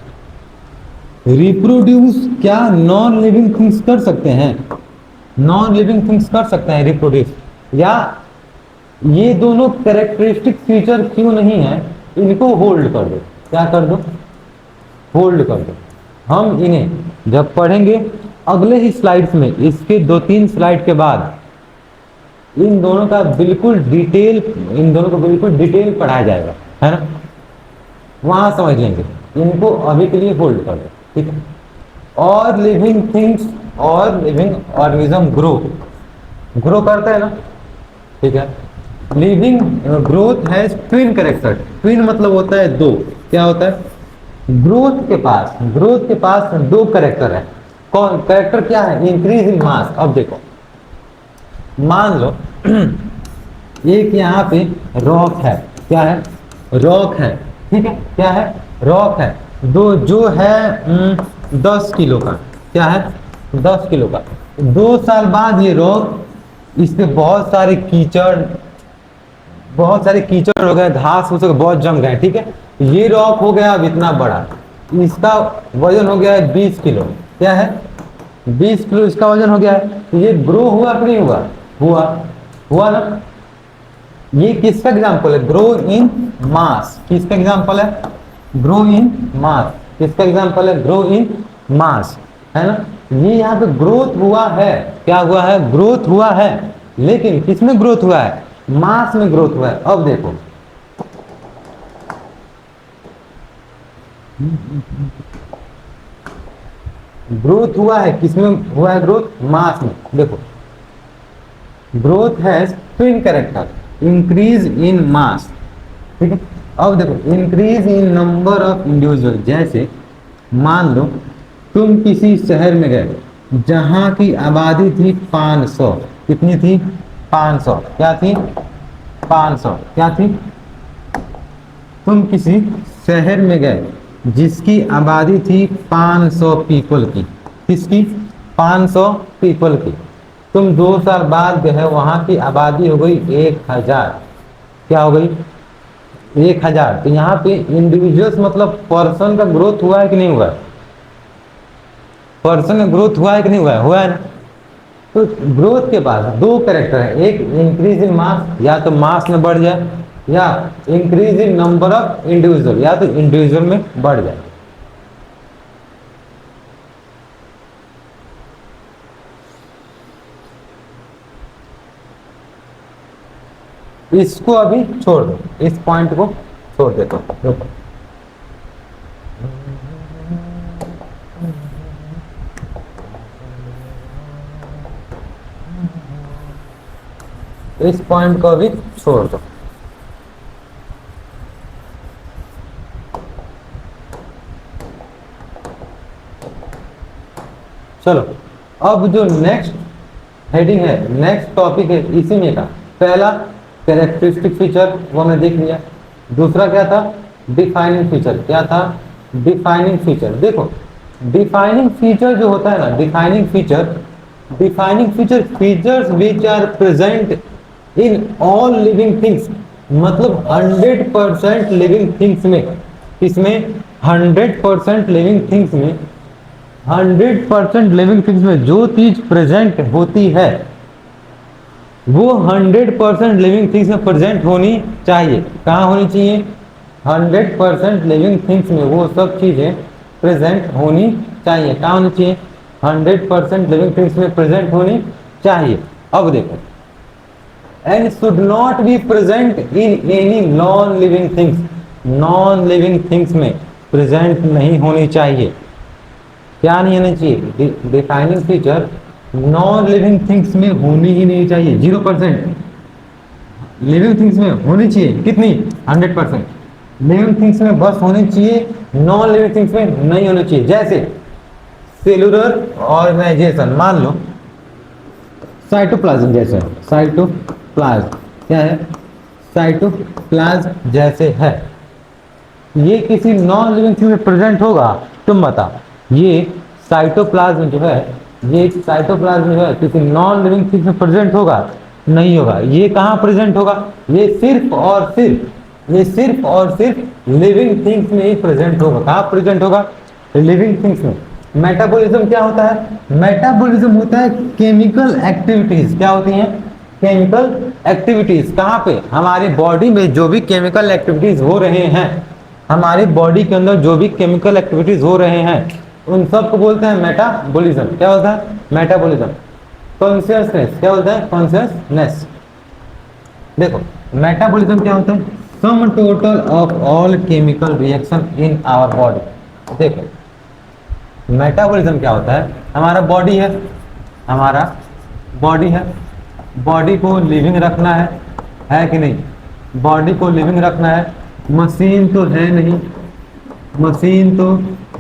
रिप्रोड्यूस क्या नॉन लिविंग थिंग्स कर सकते हैं? नॉन लिविंग थिंग्स कर सकते हैं रिप्रोड्यूस, या ये दोनों कैरेक्टरिस्टिक फीचर क्यों नहीं है, इनको होल्ड कर दो। क्या कर दो? होल्ड कर दो। हम इन्हें जब पढ़ेंगे अगले ही स्लाइड्स में, इसके 2-3 स्लाइड के बाद इन दोनों का बिल्कुल डिटेल, इन दोनों को बिल्कुल डिटेल पढ़ाया जाएगा, है ना, वहां समझ लेंगे। इनको अभी के लिए होल्ड कर दो, ठीक है। और लिविंग थिंग्स और लिविंग ऑर्गेनिज्म ग्रो करते हैं ना, ठीक है। Living growth has twin character, twin मतलब होता है दो, क्या होता है? ग्रोथ के पास दो कैरेक्टर है। कौन कैरेक्टर क्या है? इंक्रीज इन मास। अब देखो, मान लो एक यहाँ पे रॉक है, क्या है? रॉक है, ठीक है, क्या है? रॉक है, दो जो है 10 किलो का, क्या है? 10 किलो का। 2 साल बाद ये रॉक, इस पे बहुत सारे कीचड़ हो गए, घास हो सके बहुत जम गए, ठीक है। ये रॉक हो गया अब इतना बड़ा, इसका वजन हो गया है 20 किलो, क्या है? 20 किलो इसका वजन हो गया है। तो ये ग्रो हुआ कि नहीं हुआ? हुआ ना। ये किसका एग्जाम्पल है? ग्रो इन मास। किसका एग्जाम्पल है? ग्रो इन मास। किसका एग्जाम्पल है? ग्रो इन मास, है ना। ये यहाँ पे ग्रोथ हुआ है, क्या हुआ है? ग्रोथ हुआ है, लेकिन किसमें ग्रोथ हुआ है? मास में ग्रोथ हुआ है। अब देखो ग्रोथ हुआ है, किसमें हुआ है ग्रोथ? मास में। देखो growth has twin character, increase in mass, ठीक है। अब देखो increase in number of individual, जैसे मान लो तुम किसी शहर में गए जहां की आबादी थी 500, कितनी थी? 500, क्या थी? 500, क्या थी? तुम किसी शहर में गए जिसकी आबादी थी 500 पीपल की, किसकी? 500 पीपल की। तुम 2 साल बाद जो है वहां की आबादी हो गई 1000, क्या हो गई? 1000। तो यहाँ पे इंडिविजुअल्स मतलब पर्सन का ग्रोथ हुआ है कि नहीं हुआ है? पर्सन का ग्रोथ हुआ है कि नहीं हुआ है? हुआ है ना। तो ग्रोथ के पास दो कैरेक्टर है, एक इंक्रीज इन मास, या तो मास में बढ़ जाए, या increase in number of individual, या तो इंडिविजुअल में बढ़ जाए। इसको अभी छोड़ दो, इस पॉइंट को छोड़ देता हूं, देखो इस पॉइंट को अभी छोड़ दो। चलो अब जो नेक्स्ट हेडिंग है, नेक्स्ट टॉपिक है, इसी में का पहला कैरेक्टरिस्टिक फीचर वो हमने देख लिया। दूसरा क्या था? Defining feature. क्या था? Defining feature. देखो डिफाइनिंग फीचर जो होता है ना, defining feature features which are present in all living things, मतलब 100% लिविंग थिंग्स में, इसमें 100% लिविंग थिंग्स में, 100% लिविंग थिंग्स में जो चीज प्रेजेंट होती है वो 100% लिविंग थिंग्स में प्रेजेंट होनी चाहिए। कहाँ होनी चाहिए? 100% लिविंग थिंग्स में वो सब चीजें प्रेजेंट होनी चाहिए। कहाँ होनी चाहिए? 100% लिविंग थिंग्स में प्रेजेंट होनी चाहिए। अब देखो, and should not be present in any non living things, non living things में प्रेजेंट नहीं होनी चाहिए। क्या नहीं होना चाहिए? Defining feature non living things में होनी ही नहीं चाहिए, 0%। लिविंग थिंग्स में होनी चाहिए कितनी, 100%। लिविंग थिंग्स में बस होनी चाहिए, नॉन लिविंग थिंग्स में नहीं होनी चाहिए। जैसे सेलुलर ऑर्गेनाइजेशन, मान लो साइटोप्लाज्म जैसे है, साइटोप्लाज्म क्या है, साइटोप्लाज्म जैसे है, ये किसी नॉन लिविंग थिंग में प्रेजेंट होगा? तुम बताओ। ये साइटोप्लाज्म जो है, ये साइटोप्लाज्म जो है किसी नॉन लिविंग थिंग में प्रेजेंट होगा? नहीं होगा। ये कहाँ प्रेजेंट होगा? ये सिर्फ और सिर्फ, ये सिर्फ और सिर्फ लिविंग थिंग्स में ही प्रेजेंट होगा। कहाँ प्रेजेंट होगा? लिविंग थिंग्स में। मेटाबॉलिज्म क्या होता है? मेटाबॉलिज्म होता है केमिकल एक्टिविटीज। क्या होती हैं? Chemical activities. कहाँ पे? हमारी बॉडी में जो भी केमिकल एक्टिविटीज हो रहे हैं, हमारी बॉडी के अंदर जो भी केमिकल एक्टिविटीज हो रहे हैं, उन सब को बोलते हैं मेटाबॉलिज्म। क्या होता है? मेटाबॉलिज्म। कॉन्शियसनेस, क्या होता है? कॉन्शियसनेस। देखो मेटाबॉलिज्म क्या होता है? Sum total of all chemical reaction in our body. देखो मेटाबॉलिज्म क्या होता है? हमारा बॉडी है, हमारा बॉडी है, बॉडी को लिविंग रखना है कि नहीं? बॉडी को लिविंग रखना है। मशीन तो है नहीं, मशीन तो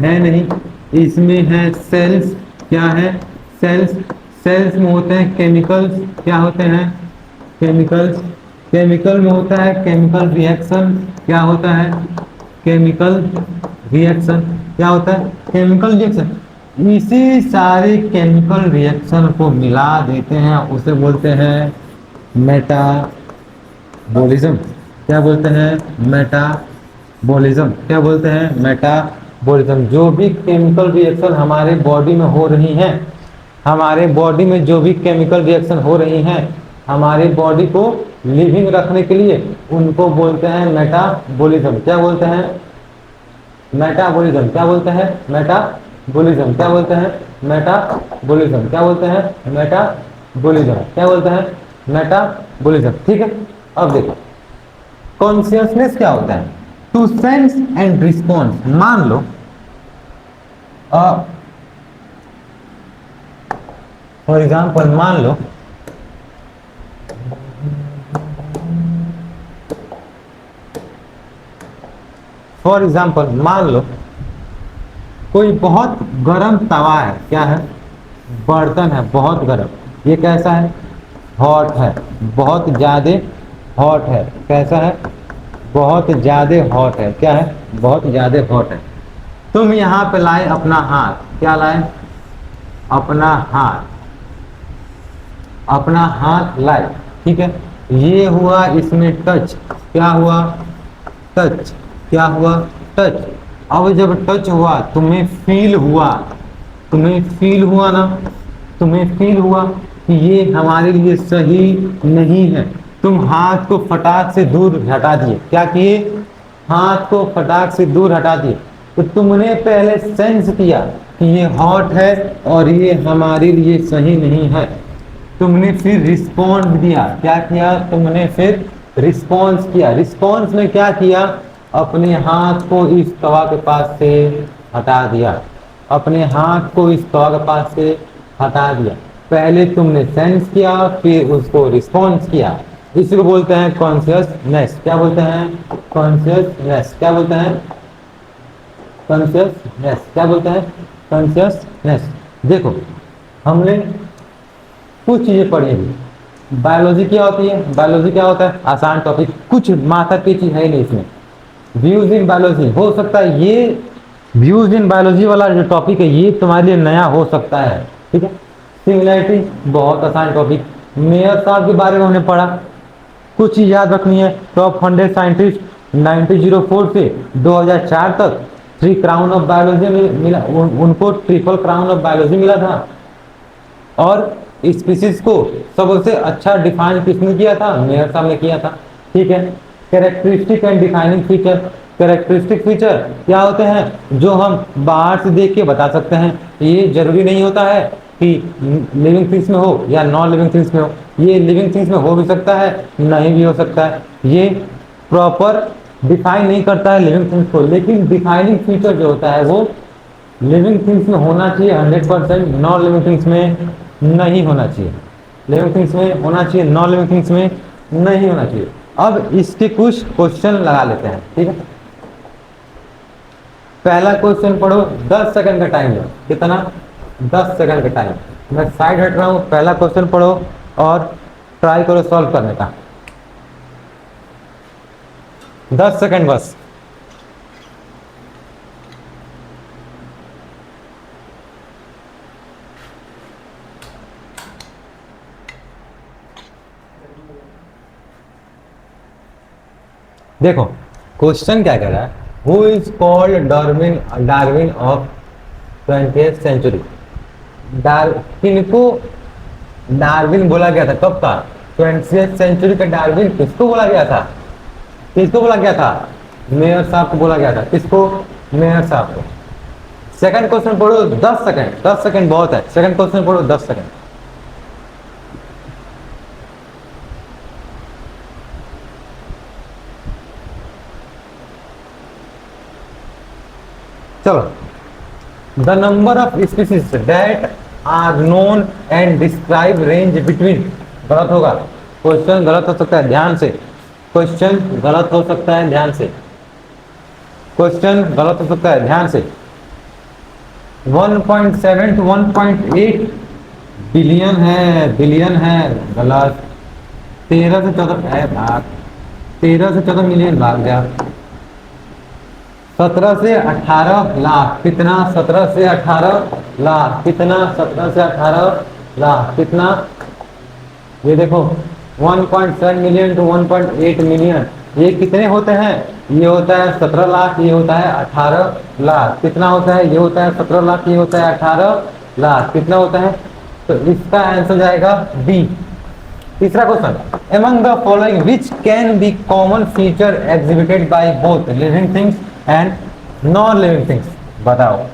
है नहीं, इसमें है सेल्स। क्या है? सेल्स। सेल्स में होते हैं केमिकल्स। क्या होते हैं? केमिकल्स। केमिकल में होता है केमिकल रिएक्शन। क्या होता है? Chemical reaction. क्या होता है? Chemical reaction. इसी सारे केमिकल रिएक्शन को मिला देते हैं, उसे बोलते हैं मेटाबॉलिज्म। क्या बोलते हैं? मेटाबॉलिज्म। क्या बोलते हैं? मेटाबॉलिज्म। जो भी केमिकल रिएक्शन हमारे बॉडी में हो रही हैं, हमारे बॉडी में जो भी केमिकल रिएक्शन हो रही हैं, हमारी बॉडी को लिविंग रखने के लिए, उनको बोलते हैं मेटाबॉलिज्म। क्या बोलते हैं? मेटाबॉलिज्म। क्या बोलते हैं? मेटाबॉलिज्म। क्या बोलते हैं? मेटाबॉलिज्म। क्या बोलते हैं? मेटाबॉलिज्म। क्या बोलते हैं? मेटाबॉलिज्म। ठीक है। अब देखो कॉन्शियसनेस क्या होता है? To sense and response. मान लो फॉर एग्जाम्पल, मान लो फॉर एग्जाम्पल मान लो कोई बहुत गर्म तवा है। क्या है? बर्तन है, बहुत गर्म। ये कैसा है? हॉट है, बहुत ज्यादा हॉट है। कैसा है? बहुत ज्यादा हॉट है। क्या है? बहुत ज्यादा हॉट है। तुम यहाँ पे लाए अपना हाथ। क्या लाए? अपना हाथ, अपना हाथ लाए। ठीक है, ये हुआ इसमें टच। क्या हुआ? टच। क्या हुआ? टच। अब जब टच हुआ, तुम्हें फील हुआ, तुम्हें फील हुआ ना, तुम्हें फील हुआ कि ये हमारे लिए सही नहीं है। तुम हाथ को फटाक से दूर हटा दिए। क्या किए? हाथ को फटाक से दूर हटा दिए। तो तुमने पहले सेंस किया कि ये हॉट है और ये हमारे लिए सही नहीं है। तुमने फिर रिस्पॉन्स दिया। क्या किया? तुमने फिर रिस्पॉन्स किया। रिस्पॉन्स में क्या किया? अपने हाथ को इस तवा के पास से हटा दिया। अपने हाथ को इस तवा के पास से हटा दिया। पहले तुमने सेंस किया, फिर उसको रिस्पॉन्स किया। इसको बोलते हैं कॉन्शियसनेस। क्या बोलते हैं? कॉन्शियसनेस। क्या बोलते हैं? कॉन्शियसनेस। क्या बोलते हैं? कॉन्शियसनेस। देखो हमने कुछ चीजें पढ़ी हैं। बायोलॉजी क्या होती है? बायोलॉजी क्या होता है? आसान टॉपिक, कुछ माथा पीछी है ही नहीं इसमें। व्यूज इन बायोलॉजी, हो सकता है ये व्यूज इन बायोलॉजी वाला जो टॉपिक है ये तुम्हारे लिए नया हो सकता है। ठीक है। सिमिलैरिटी, बहुत आसान टॉपिक। मेयर साहब के बारे में हमने पढ़ा। कुछ चीज याद रखनी है। टॉप 100 साइंटिस्ट 1904 से 2004 तक 3 क्राउन ऑफ बायोलॉजी में मिला, उनको ट्रिपल क्राउन ऑफ बायोलॉजी मिला था। और स्पीसीज को सबसे अच्छा डिफाइन किसने किया था? मेयर साहब ने किया था। ठीक है। Characteristic and defining feature. Characteristic feature क्या होते हैं? जो हम बाहर से देख के बता सकते हैं। ये जरूरी नहीं होता है कि लिविंग थिंग्स में हो या नॉन लिविंग थिंग्स में हो। ये लिविंग थिंग्स में हो भी सकता है, नहीं भी हो सकता है। ये प्रॉपर डिफाइन नहीं करता है लिविंग थिंग्स को, लेकिन डिफाइनिंग फीचर जो होता है वो लिविंग थिंग्स में होना चाहिए 100%, नॉन लिविंग थिंग्स में नहीं होना चाहिए। लिविंग थिंग्स में होना चाहिए, नॉन लिविंग थिंग्स में नहीं होना चाहिए। अब इसके कुछ क्वेश्चन लगा लेते हैं, ठीक है। पहला क्वेश्चन पढ़ो, 10 सेकंड का टाइम है। कितना? 10 सेकंड का टाइम। मैं साइड हट रहा हूँ, पहला क्वेश्चन पढ़ो और ट्राई करो सॉल्व करने का। 10 सेकंड बस। देखो क्वेश्चन क्या कह रहा है, who is called Darwin, Darwin of 20th century. किनको डार्विन बोला गया था, कब का? 20th सेंचुरी का डार्विन किसको बोला गया था? किसको बोला गया था? मेयर साहब को बोला गया था। किसको? मेयर साहब को। सेकंड क्वेश्चन पढ़ो, 10 सेकंड, 10 सेकंड बहुत है। सेकंड क्वेश्चन पढ़ो 10 सेकंड। चलो, the number of species that are known and describe range between. गलत होगा, क्वेश्चन गलत हो सकता है, ध्यान से। क्वेश्चन गलत हो सकता है, ध्यान से। क्वेश्चन गलत हो सकता है, ध्यान से। 1.7 to 1.8 बिलियन है, बिलियन है, गलत। 13 से 14 है भाग, 13 से 14 मिलियन भाग गया। 17 से 18 लाख कितना? 17 से 18 लाख कितना? 17 से 18 लाख कितना? ये देखो 1.7 मिलियन टू 1.8 मिलियन, ये कितने होते हैं? ये होता है 17 लाख, ये होता है 18 लाख। कितना होता है? ये होता है 17 लाख, ये होता है 18 लाख। कितना होता है? तो इसका आंसर जाएगा बी। तीसरा question, among the following which can be common feature exhibited by both living things and non living things. बताओ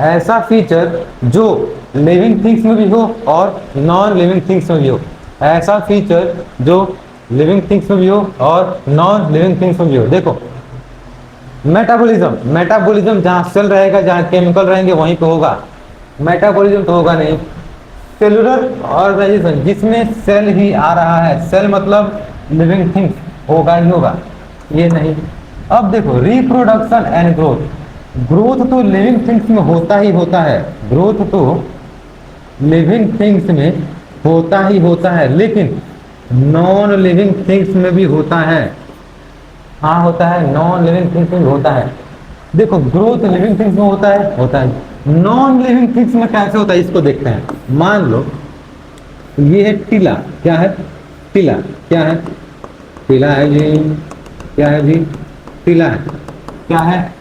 ऐसा फीचर जो लिविंग थिंग्स में भी हो और नॉन लिविंग थिंग्स में भी हो। ऐसा फीचर जो लिविंग थिंग्स में भी हो और नॉन लिविंग थिंग्स में भी हो। देखो मेटाबॉलिज्म, मेटाबॉलिज्म जहां सेल रहेगा, जहां केमिकल रहेंगे वहीं पे होगा। मेटाबॉलिज्म तो होगा नहीं। सेलुलर ऑर्गेनाइजेशन जिसमें सेल ही आ रहा है, सेल मतलब लिविंग थिंग्स, होगा ही होगा, ये नहीं। अब देखो रिप्रोडक्शन एंड ग्रोथ, ग्रोथ तो लिविंग थिंग्स में होता ही होता है, ग्रोथ तो लिविंग थिंग्स में होता ही होता है, लेकिन नॉन लिविंग थिंग्स में भी होता है। हाँ होता है, नॉन लिविंग थिंग्स में भी होता है। देखो ग्रोथ लिविंग थिंग्स में होता है, होता है। नॉन लिविंग थिंग्स में कैसे होता है इसको देखते हैं। मान लो ये है टीला, क्या है? टीला, क्या है? टीला है जी, क्या है जी? टीला है, क्या है?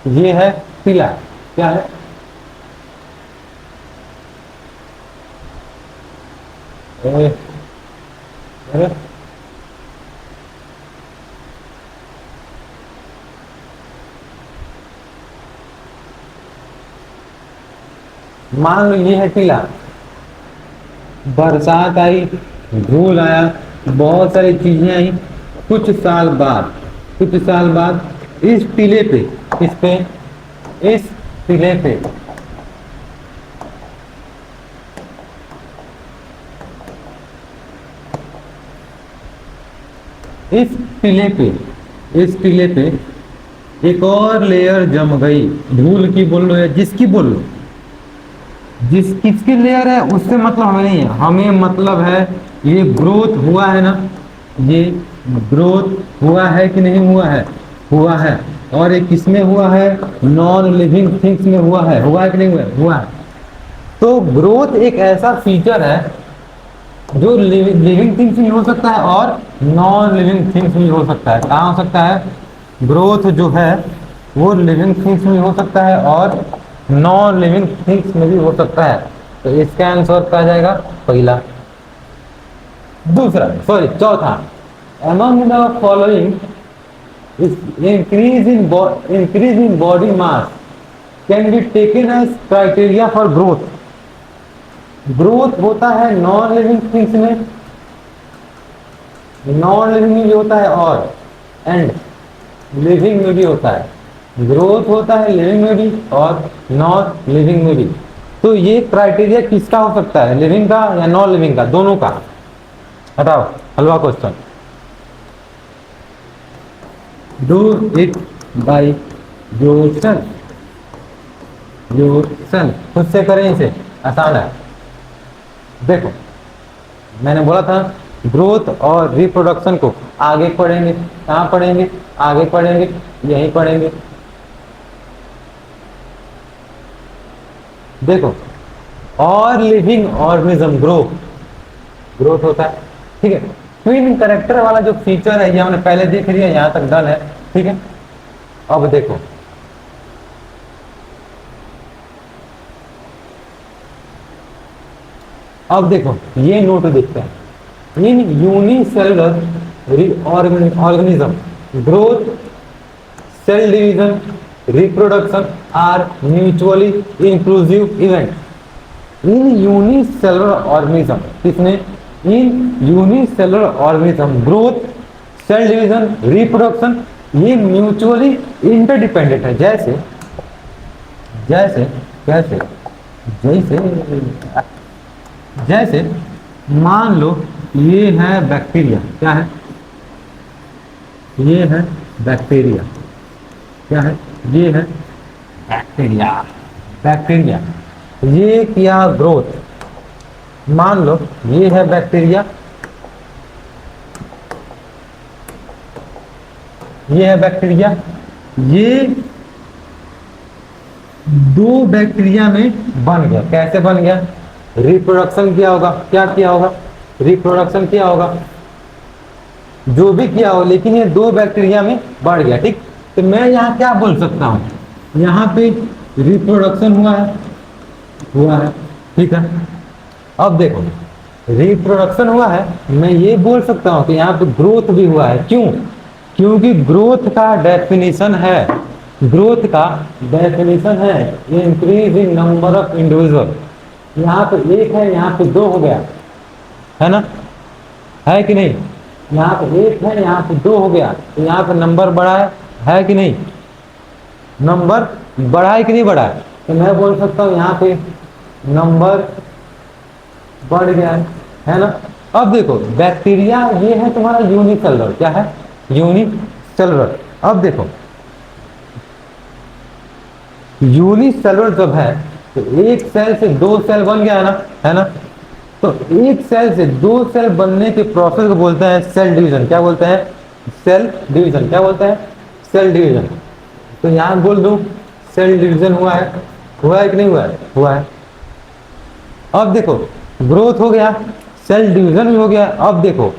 ये है टीला, क्या है? अरे मान लो ये है टीला, बरसात आई, धूल आया, बहुत सारी चीजें आई। कुछ साल बाद, कुछ साल बाद इस टीले पे, इस पे, इस टीले पे इस टीले पे, इस टीले पे एक और लेयर जम गई। धूल की बोल लो या जिसकी बोल लो, जिस किसकी लेयर है उससे मतलब हमें नहीं है, हमें मतलब है ये ग्रोथ हुआ है ना, ये ग्रोथ हुआ है कि नहीं हुआ है? हुआ है। और ये किसमें हुआ है? नॉन लिविंग थिंग्स में हुआ है। हुआ है कि नहीं हुआ है? हुआ है। तो ग्रोथ एक ऐसा फीचर है जो लिविंग थिंग्स में हो सकता है और नॉन लिविंग थिंग्स में हो सकता है। कहाँ हो सकता है? ग्रोथ जो है वो लिविंग थिंग्स में हो सकता है और नॉन लिविंग थिंग्स में भी हो सकता है। तो इसका आंसर क्या जाएगा? पहला। दूसरा, सॉरी चौथा, among the following is increase in body mass can be taken as criteria for growth। Growth होता है नॉन लिविंग थिंग्स में, नॉन लिविंग में भी होता है और एंड लिविंग में भी होता है। ग्रोथ होता है लिविंग में भी और नॉन लिविंग में भी। तो ये क्राइटेरिया किसका हो सकता है? लिविंग का या नॉन लिविंग का? दोनों का। हटाओ, हलवा question. Do it by yourself, yourself, खुद से करें इसे, आसान है। देखो मैंने बोला था ग्रोथ और रिप्रोडक्शन को आगे पढ़ेंगे, कहाँ पढ़ेंगे, आगे पढ़ेंगे, यहीं पढ़ेंगे। देखो और लिविंग ऑर्गेनिज्म ग्रोथ होता है, ठीक है। ट्विन करेक्टर वाला जो फीचर है ये हमने पहले देख लिया, यहां तक डन है, ठीक है। अब देखो ये नोट देखते हैं। In unicellular organism growth, cell division, reproduction are mutually inclusive event. In unicellular organism, किसने, in unicellular organism growth, cell division, reproduction ये म्यूचुअली इंटरडिपेंडेंट है। जैसे जैसे कैसे, जैसे जैसे मान लो ये है बैक्टीरिया, क्या है, ये है बैक्टीरिया, क्या है, ये है बैक्टीरिया, बैक्टीरिया ये किया ग्रोथ। मान लो ये है बैक्टीरिया, ये है बैक्टीरिया, ये दो बैक्टीरिया में बन गया। कैसे बन गया, रिप्रोडक्शन किया होगा, क्या किया होगा, रिप्रोडक्शन किया होगा, जो भी किया हो, लेकिन ये दो बैक्टीरिया में बढ़ गया, ठीक। तो मैं यहाँ क्या बोल सकता हूँ, यहाँ पे रिप्रोडक्शन हुआ है, ठीक है। अब देखो रिप्रोडक्शन हुआ है, मैं ये बोल सकता हूँ कि यहाँ पे ग्रोथ भी हुआ है। क्यों, क्योंकि ग्रोथ का डेफिनेशन है, ग्रोथ का डेफिनेशन है increase in number of individual. यहाँ पे एक है, यहाँ पे दो हो गया, है ना, है कि नहीं, यहाँ पे एक है, यहाँ पे दो हो गया, तो यहाँ पे नंबर बढ़ा है कि नहीं, नंबर बढ़ा है कि नहीं बढ़ा है। तो मैं बोल सकता हूँ यहाँ पे नंबर बढ़ गया है ना। अब देखो बैक्टीरिया ये है तुम्हारा यूनिसेलुलर, क्या है, यूनिसेलुलर। अब देखो यूनिसेलुलर जब है तो एक सेल से दो सेल बन गया है ना। तो एक सेल से दो सेल बनने के प्रोसेस को बोलते हैं सेल डिवीजन। क्या बोलते हैं, सेल डिवीजन। क्या बोलते हैं, सेल डिवीजन। तो यहां बोल दूं सेल डिवीजन हुआ है कि नहीं हुआ है, हुआ है। अब देखो ग्रोथ हो गया, सेल डिवीजन भी हो गया। अब देखो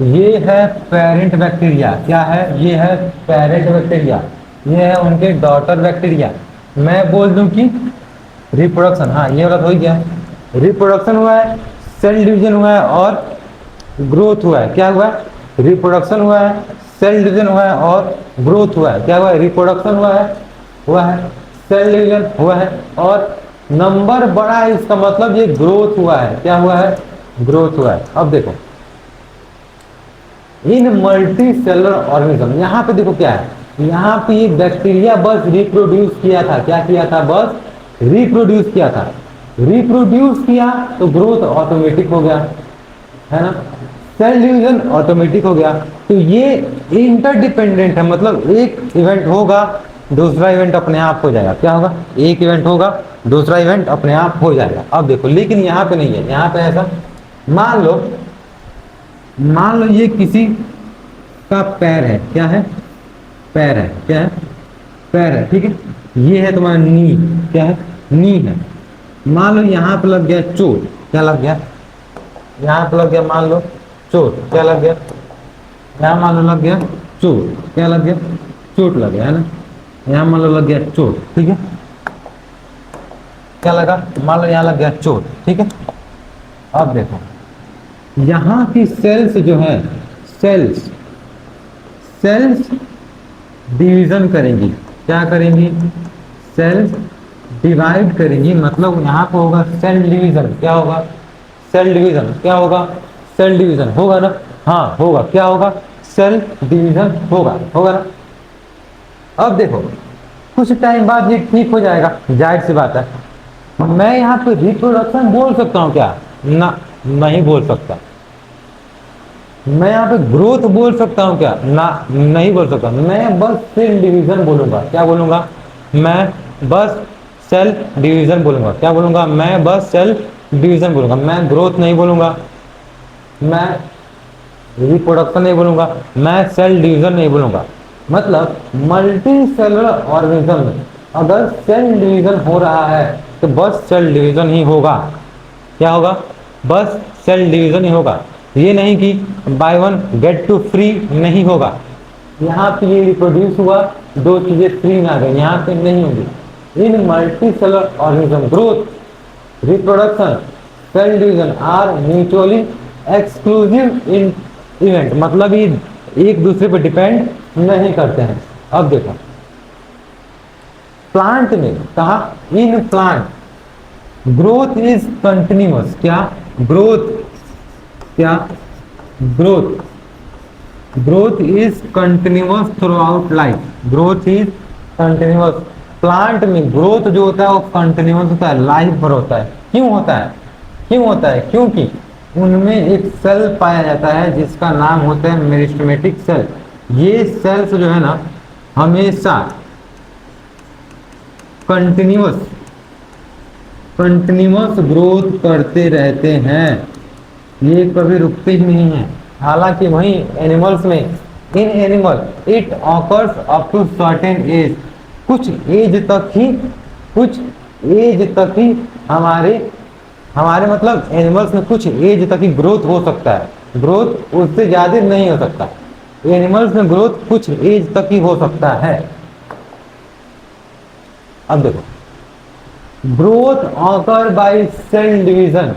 ये है पेरेंट बैक्टीरिया, क्या है, ये है पेरेंट बैक्टीरिया, ये है उनके डॉटर बैक्टीरिया। मैं बोल दूं कि रिप्रोडक्शन, हाँ ये वाला हो गया, रिप्रोडक्शन हुआ है, सेल डिवीजन हुआ है और ग्रोथ हुआ है। क्या हुआ है, रिप्रोडक्शन हुआ है, सेल डिवीजन हुआ है और ग्रोथ हुआ है। क्या हुआ है, रिप्रोडक्शन हुआ है, सेल डिवीजन हुआ है और नंबर बड़ा है, इसका मतलब ये ग्रोथ हुआ है। क्या हुआ है, ग्रोथ हुआ है। अब देखो इन मल्टी सेलुलर ऑर्गेनिज्म, यहाँ पे देखो क्या है, यहाँ पे ये बैक्टीरिया बस रिप्रोड्यूस किया था। क्या किया था, बस रिप्रोड्यूस किया था। रिप्रोड्यूस किया तो ग्रोथ ऑटोमेटिक हो गया, है ना, सेल डिवीजन ऑटोमेटिक हो गया। तो ये इंटरडिपेंडेंट है, मतलब एक इवेंट होगा दूसरा इवेंट अपने आप हो जाएगा। क्या होगा, एक इवेंट होगा दूसरा इवेंट अपने आप हो जाएगा। अब देखो लेकिन यहाँ पे नहीं है, यहाँ पे ऐसा मान लो ये किसी का पैर है, क्या है, पैर है, क्या है, पैर है, ठीक है। ये है तुम्हारा नी, क्या है, नी है। मान लो यहाँ पे लग गया चोट, क्या लग गया, यहाँ पे लग गया मान लो चोट, क्या लग गया, यहाँ मान लो लग गया चोट, क्या लग गया, चोट लग गया, है ना। यहाँ मान लो लग गया चोट, ठीक है, क्या लगा, मान लो यहाँ लग गया चोट, ठीक है। अब देखो यहाँ की सेल्स जो है, सेल्स डिवीजन करेंगी। क्या करेंगी, सेल्स डिवाइड करेंगी, मतलब यहाँ पे होगा सेल डिवीजन। क्या होगा, सेल डिवीजन, क्या होगा, सेल डिवीजन होगा ना, हाँ होगा, क्या होगा, सेल डिवीजन होगा ना। अब देखो कुछ टाइम बाद ये ठीक हो जाएगा, जाहिर सी बात है। मैं यहाँ पे रिप्रोडक्शन बोल सकता हूँ क्या, ना नहीं बोल सकता। मैं यहाँ पे ग्रोथ बोल सकता हूँ क्या? ना, नहीं बोल सकता। मैं बस सेल डिवीजन बोलूंगा। क्या बोलूंगा? मैं बस सेल डिवीजन बोलूंगा। क्या बोलूंगा? मैं बस सेल डिवीजन बोलूंगा। मैं ग्रोथ नहीं बोलूंगा, मैं रिप्रोडक्शन नहीं बोलूंगा, मैं सेल डिवीजन नहीं बोलूंगा। मतलब मल्टी सेलुलर ऑर्गेनिज्म में अगर सेल डिवीजन हो रहा है तो बस सेल डिवीजन ही होगा। क्या होगा? बस सेल डिवीजन ही होगा। ये नहीं कि buy one get two free नहीं होगा। यहाँ पे ये रिप्रोड्यूस हुआ, दो चीजें फ्री में आ गई, यहाँ पे नहीं होगी। In multi cellular organism growth, reproduction, cell division are mutually exclusive in event. मतलब ये एक दूसरे पर डिपेंड नहीं करते हैं। अब देखो प्लांट में कहा, in plant growth is continuous. क्या ग्रोथ? क्या growth? Growth is continuous through out life. Growth is continuous. Plant में ग्रोथ जो होता है वो कंटिन्यूअस होता है, लाइफ भर होता है। क्यों होता है? क्यों होता है? क्योंकि उनमें एक सेल पाया जाता है जिसका नाम होता है मेरिस्टेमेटिक सेल। ये सेल्स जो है ना हमेशा कंटिन्यूअस कंटिन्यूअस ग्रोथ करते रहते हैं, ये कभी रुकते ही नहीं है। हालांकि वही एनिमल्स में, in animal it occurs up to certain age, कुछ एज तक ही, कुछ एज तक ही हमारे हमारे मतलब एनिमल्स में कुछ एज तक ही ग्रोथ हो सकता है, ग्रोथ उससे ज्यादा नहीं हो सकता। एनिमल्स में ग्रोथ कुछ एज तक ही हो सकता है। अब देखो growth occur by cell division,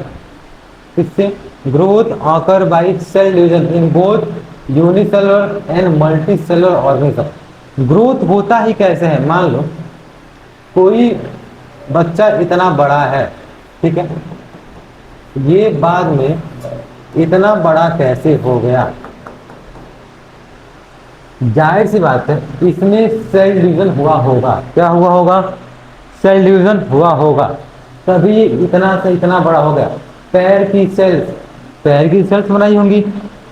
किससे? Growth occur by cell division in both unicellular and multicellular organism. Growth होता ही कैसे है? मान लो कोई बच्चा इतना बड़ा है, ठीक है, ये बाद में इतना बड़ा कैसे हो गया? जाहिर सी बात है इसमें सेल डिवीजन हुआ होगा। क्या हुआ होगा? सेल डिवीजन हुआ होगा, तभी इतना से इतना बड़ा हो गया। पैर की सेल्स, पैर की सेल्स बनाई होंगी,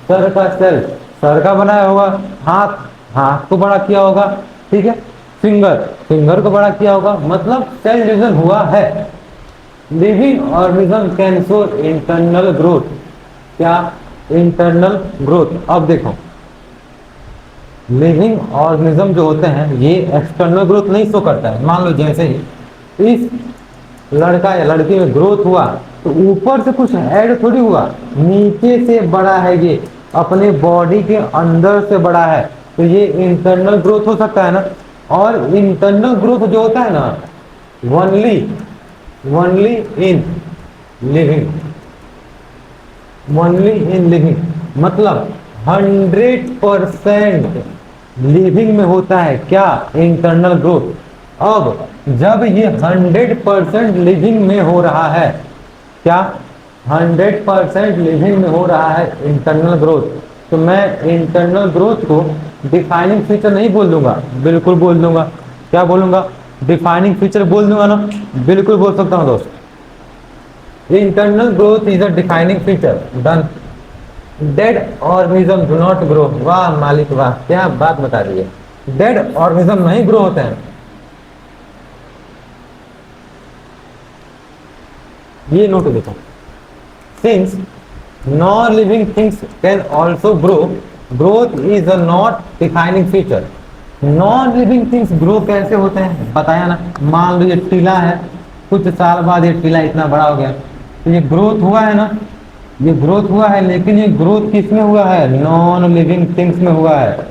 सर का सेल सर का बनाया होगा, हाथ हाथ को बड़ा किया होगा, ठीक है, फिंगर फिंगर को बड़ा किया होगा। मतलब सेल डिवीजन हुआ है। Living organism can show internal growth. क्या? Internal growth. अब देखो लिविंग ऑर्गेनिज्म जो होते हैं ये एक्सटर्नल ग्रोथ नहीं शो करता है। मान लो जैसे ही इस लड़का या लड़की में ग्रोथ हुआ तो ऊपर से कुछ ऐड थोड़ी हुआ, नीचे से बड़ा है, ये अपने बॉडी के अंदर से बड़ा है, तो ये इंटरनल ग्रोथ हो सकता है ना। और इंटरनल ग्रोथ जो होता है ना only in living, only in living, मतलब 100% लिविंग में होता है। क्या? Internal growth. अब जब ये 100% लिविंग में हो रहा है, क्या 100% लिविंग में हो रहा है इंटरनल ग्रोथ, तो मैं इंटरनल ग्रोथ को डिफाइनिंग फीचर नहीं बोल दूंगा, बिल्कुल बोल दूंगा। क्या बोलूंगा? डिफाइनिंग फीचर बोल दूंगा ना, बिल्कुल बोल सकता हूँ दोस्त। Internal growth is a defining feature done. Dead organism do not grow. वाह मालिक वाह, क्या बात बता रही है। डेड ऑर्गेनिज्म नहीं ग्रो होते हैं। ये नोट देखो, since non living things can also grow, growth is a not defining feature. Non living things grow कैसे होते हैं बताया ना। मान लो ये टीला है, कुछ साल बाद ये टीला इतना बड़ा हो गया, तो ये ग्रोथ हुआ है ना, ये ग्रोथ हुआ है। लेकिन ये ग्रोथ किस में हुआ है? नॉन लिविंग थिंग्स में हुआ है।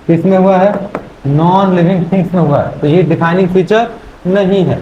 किस में हुआ है? नॉन लिविंग थिंग्स में हुआ है। तो ये डिफाइनिंग फीचर नहीं है।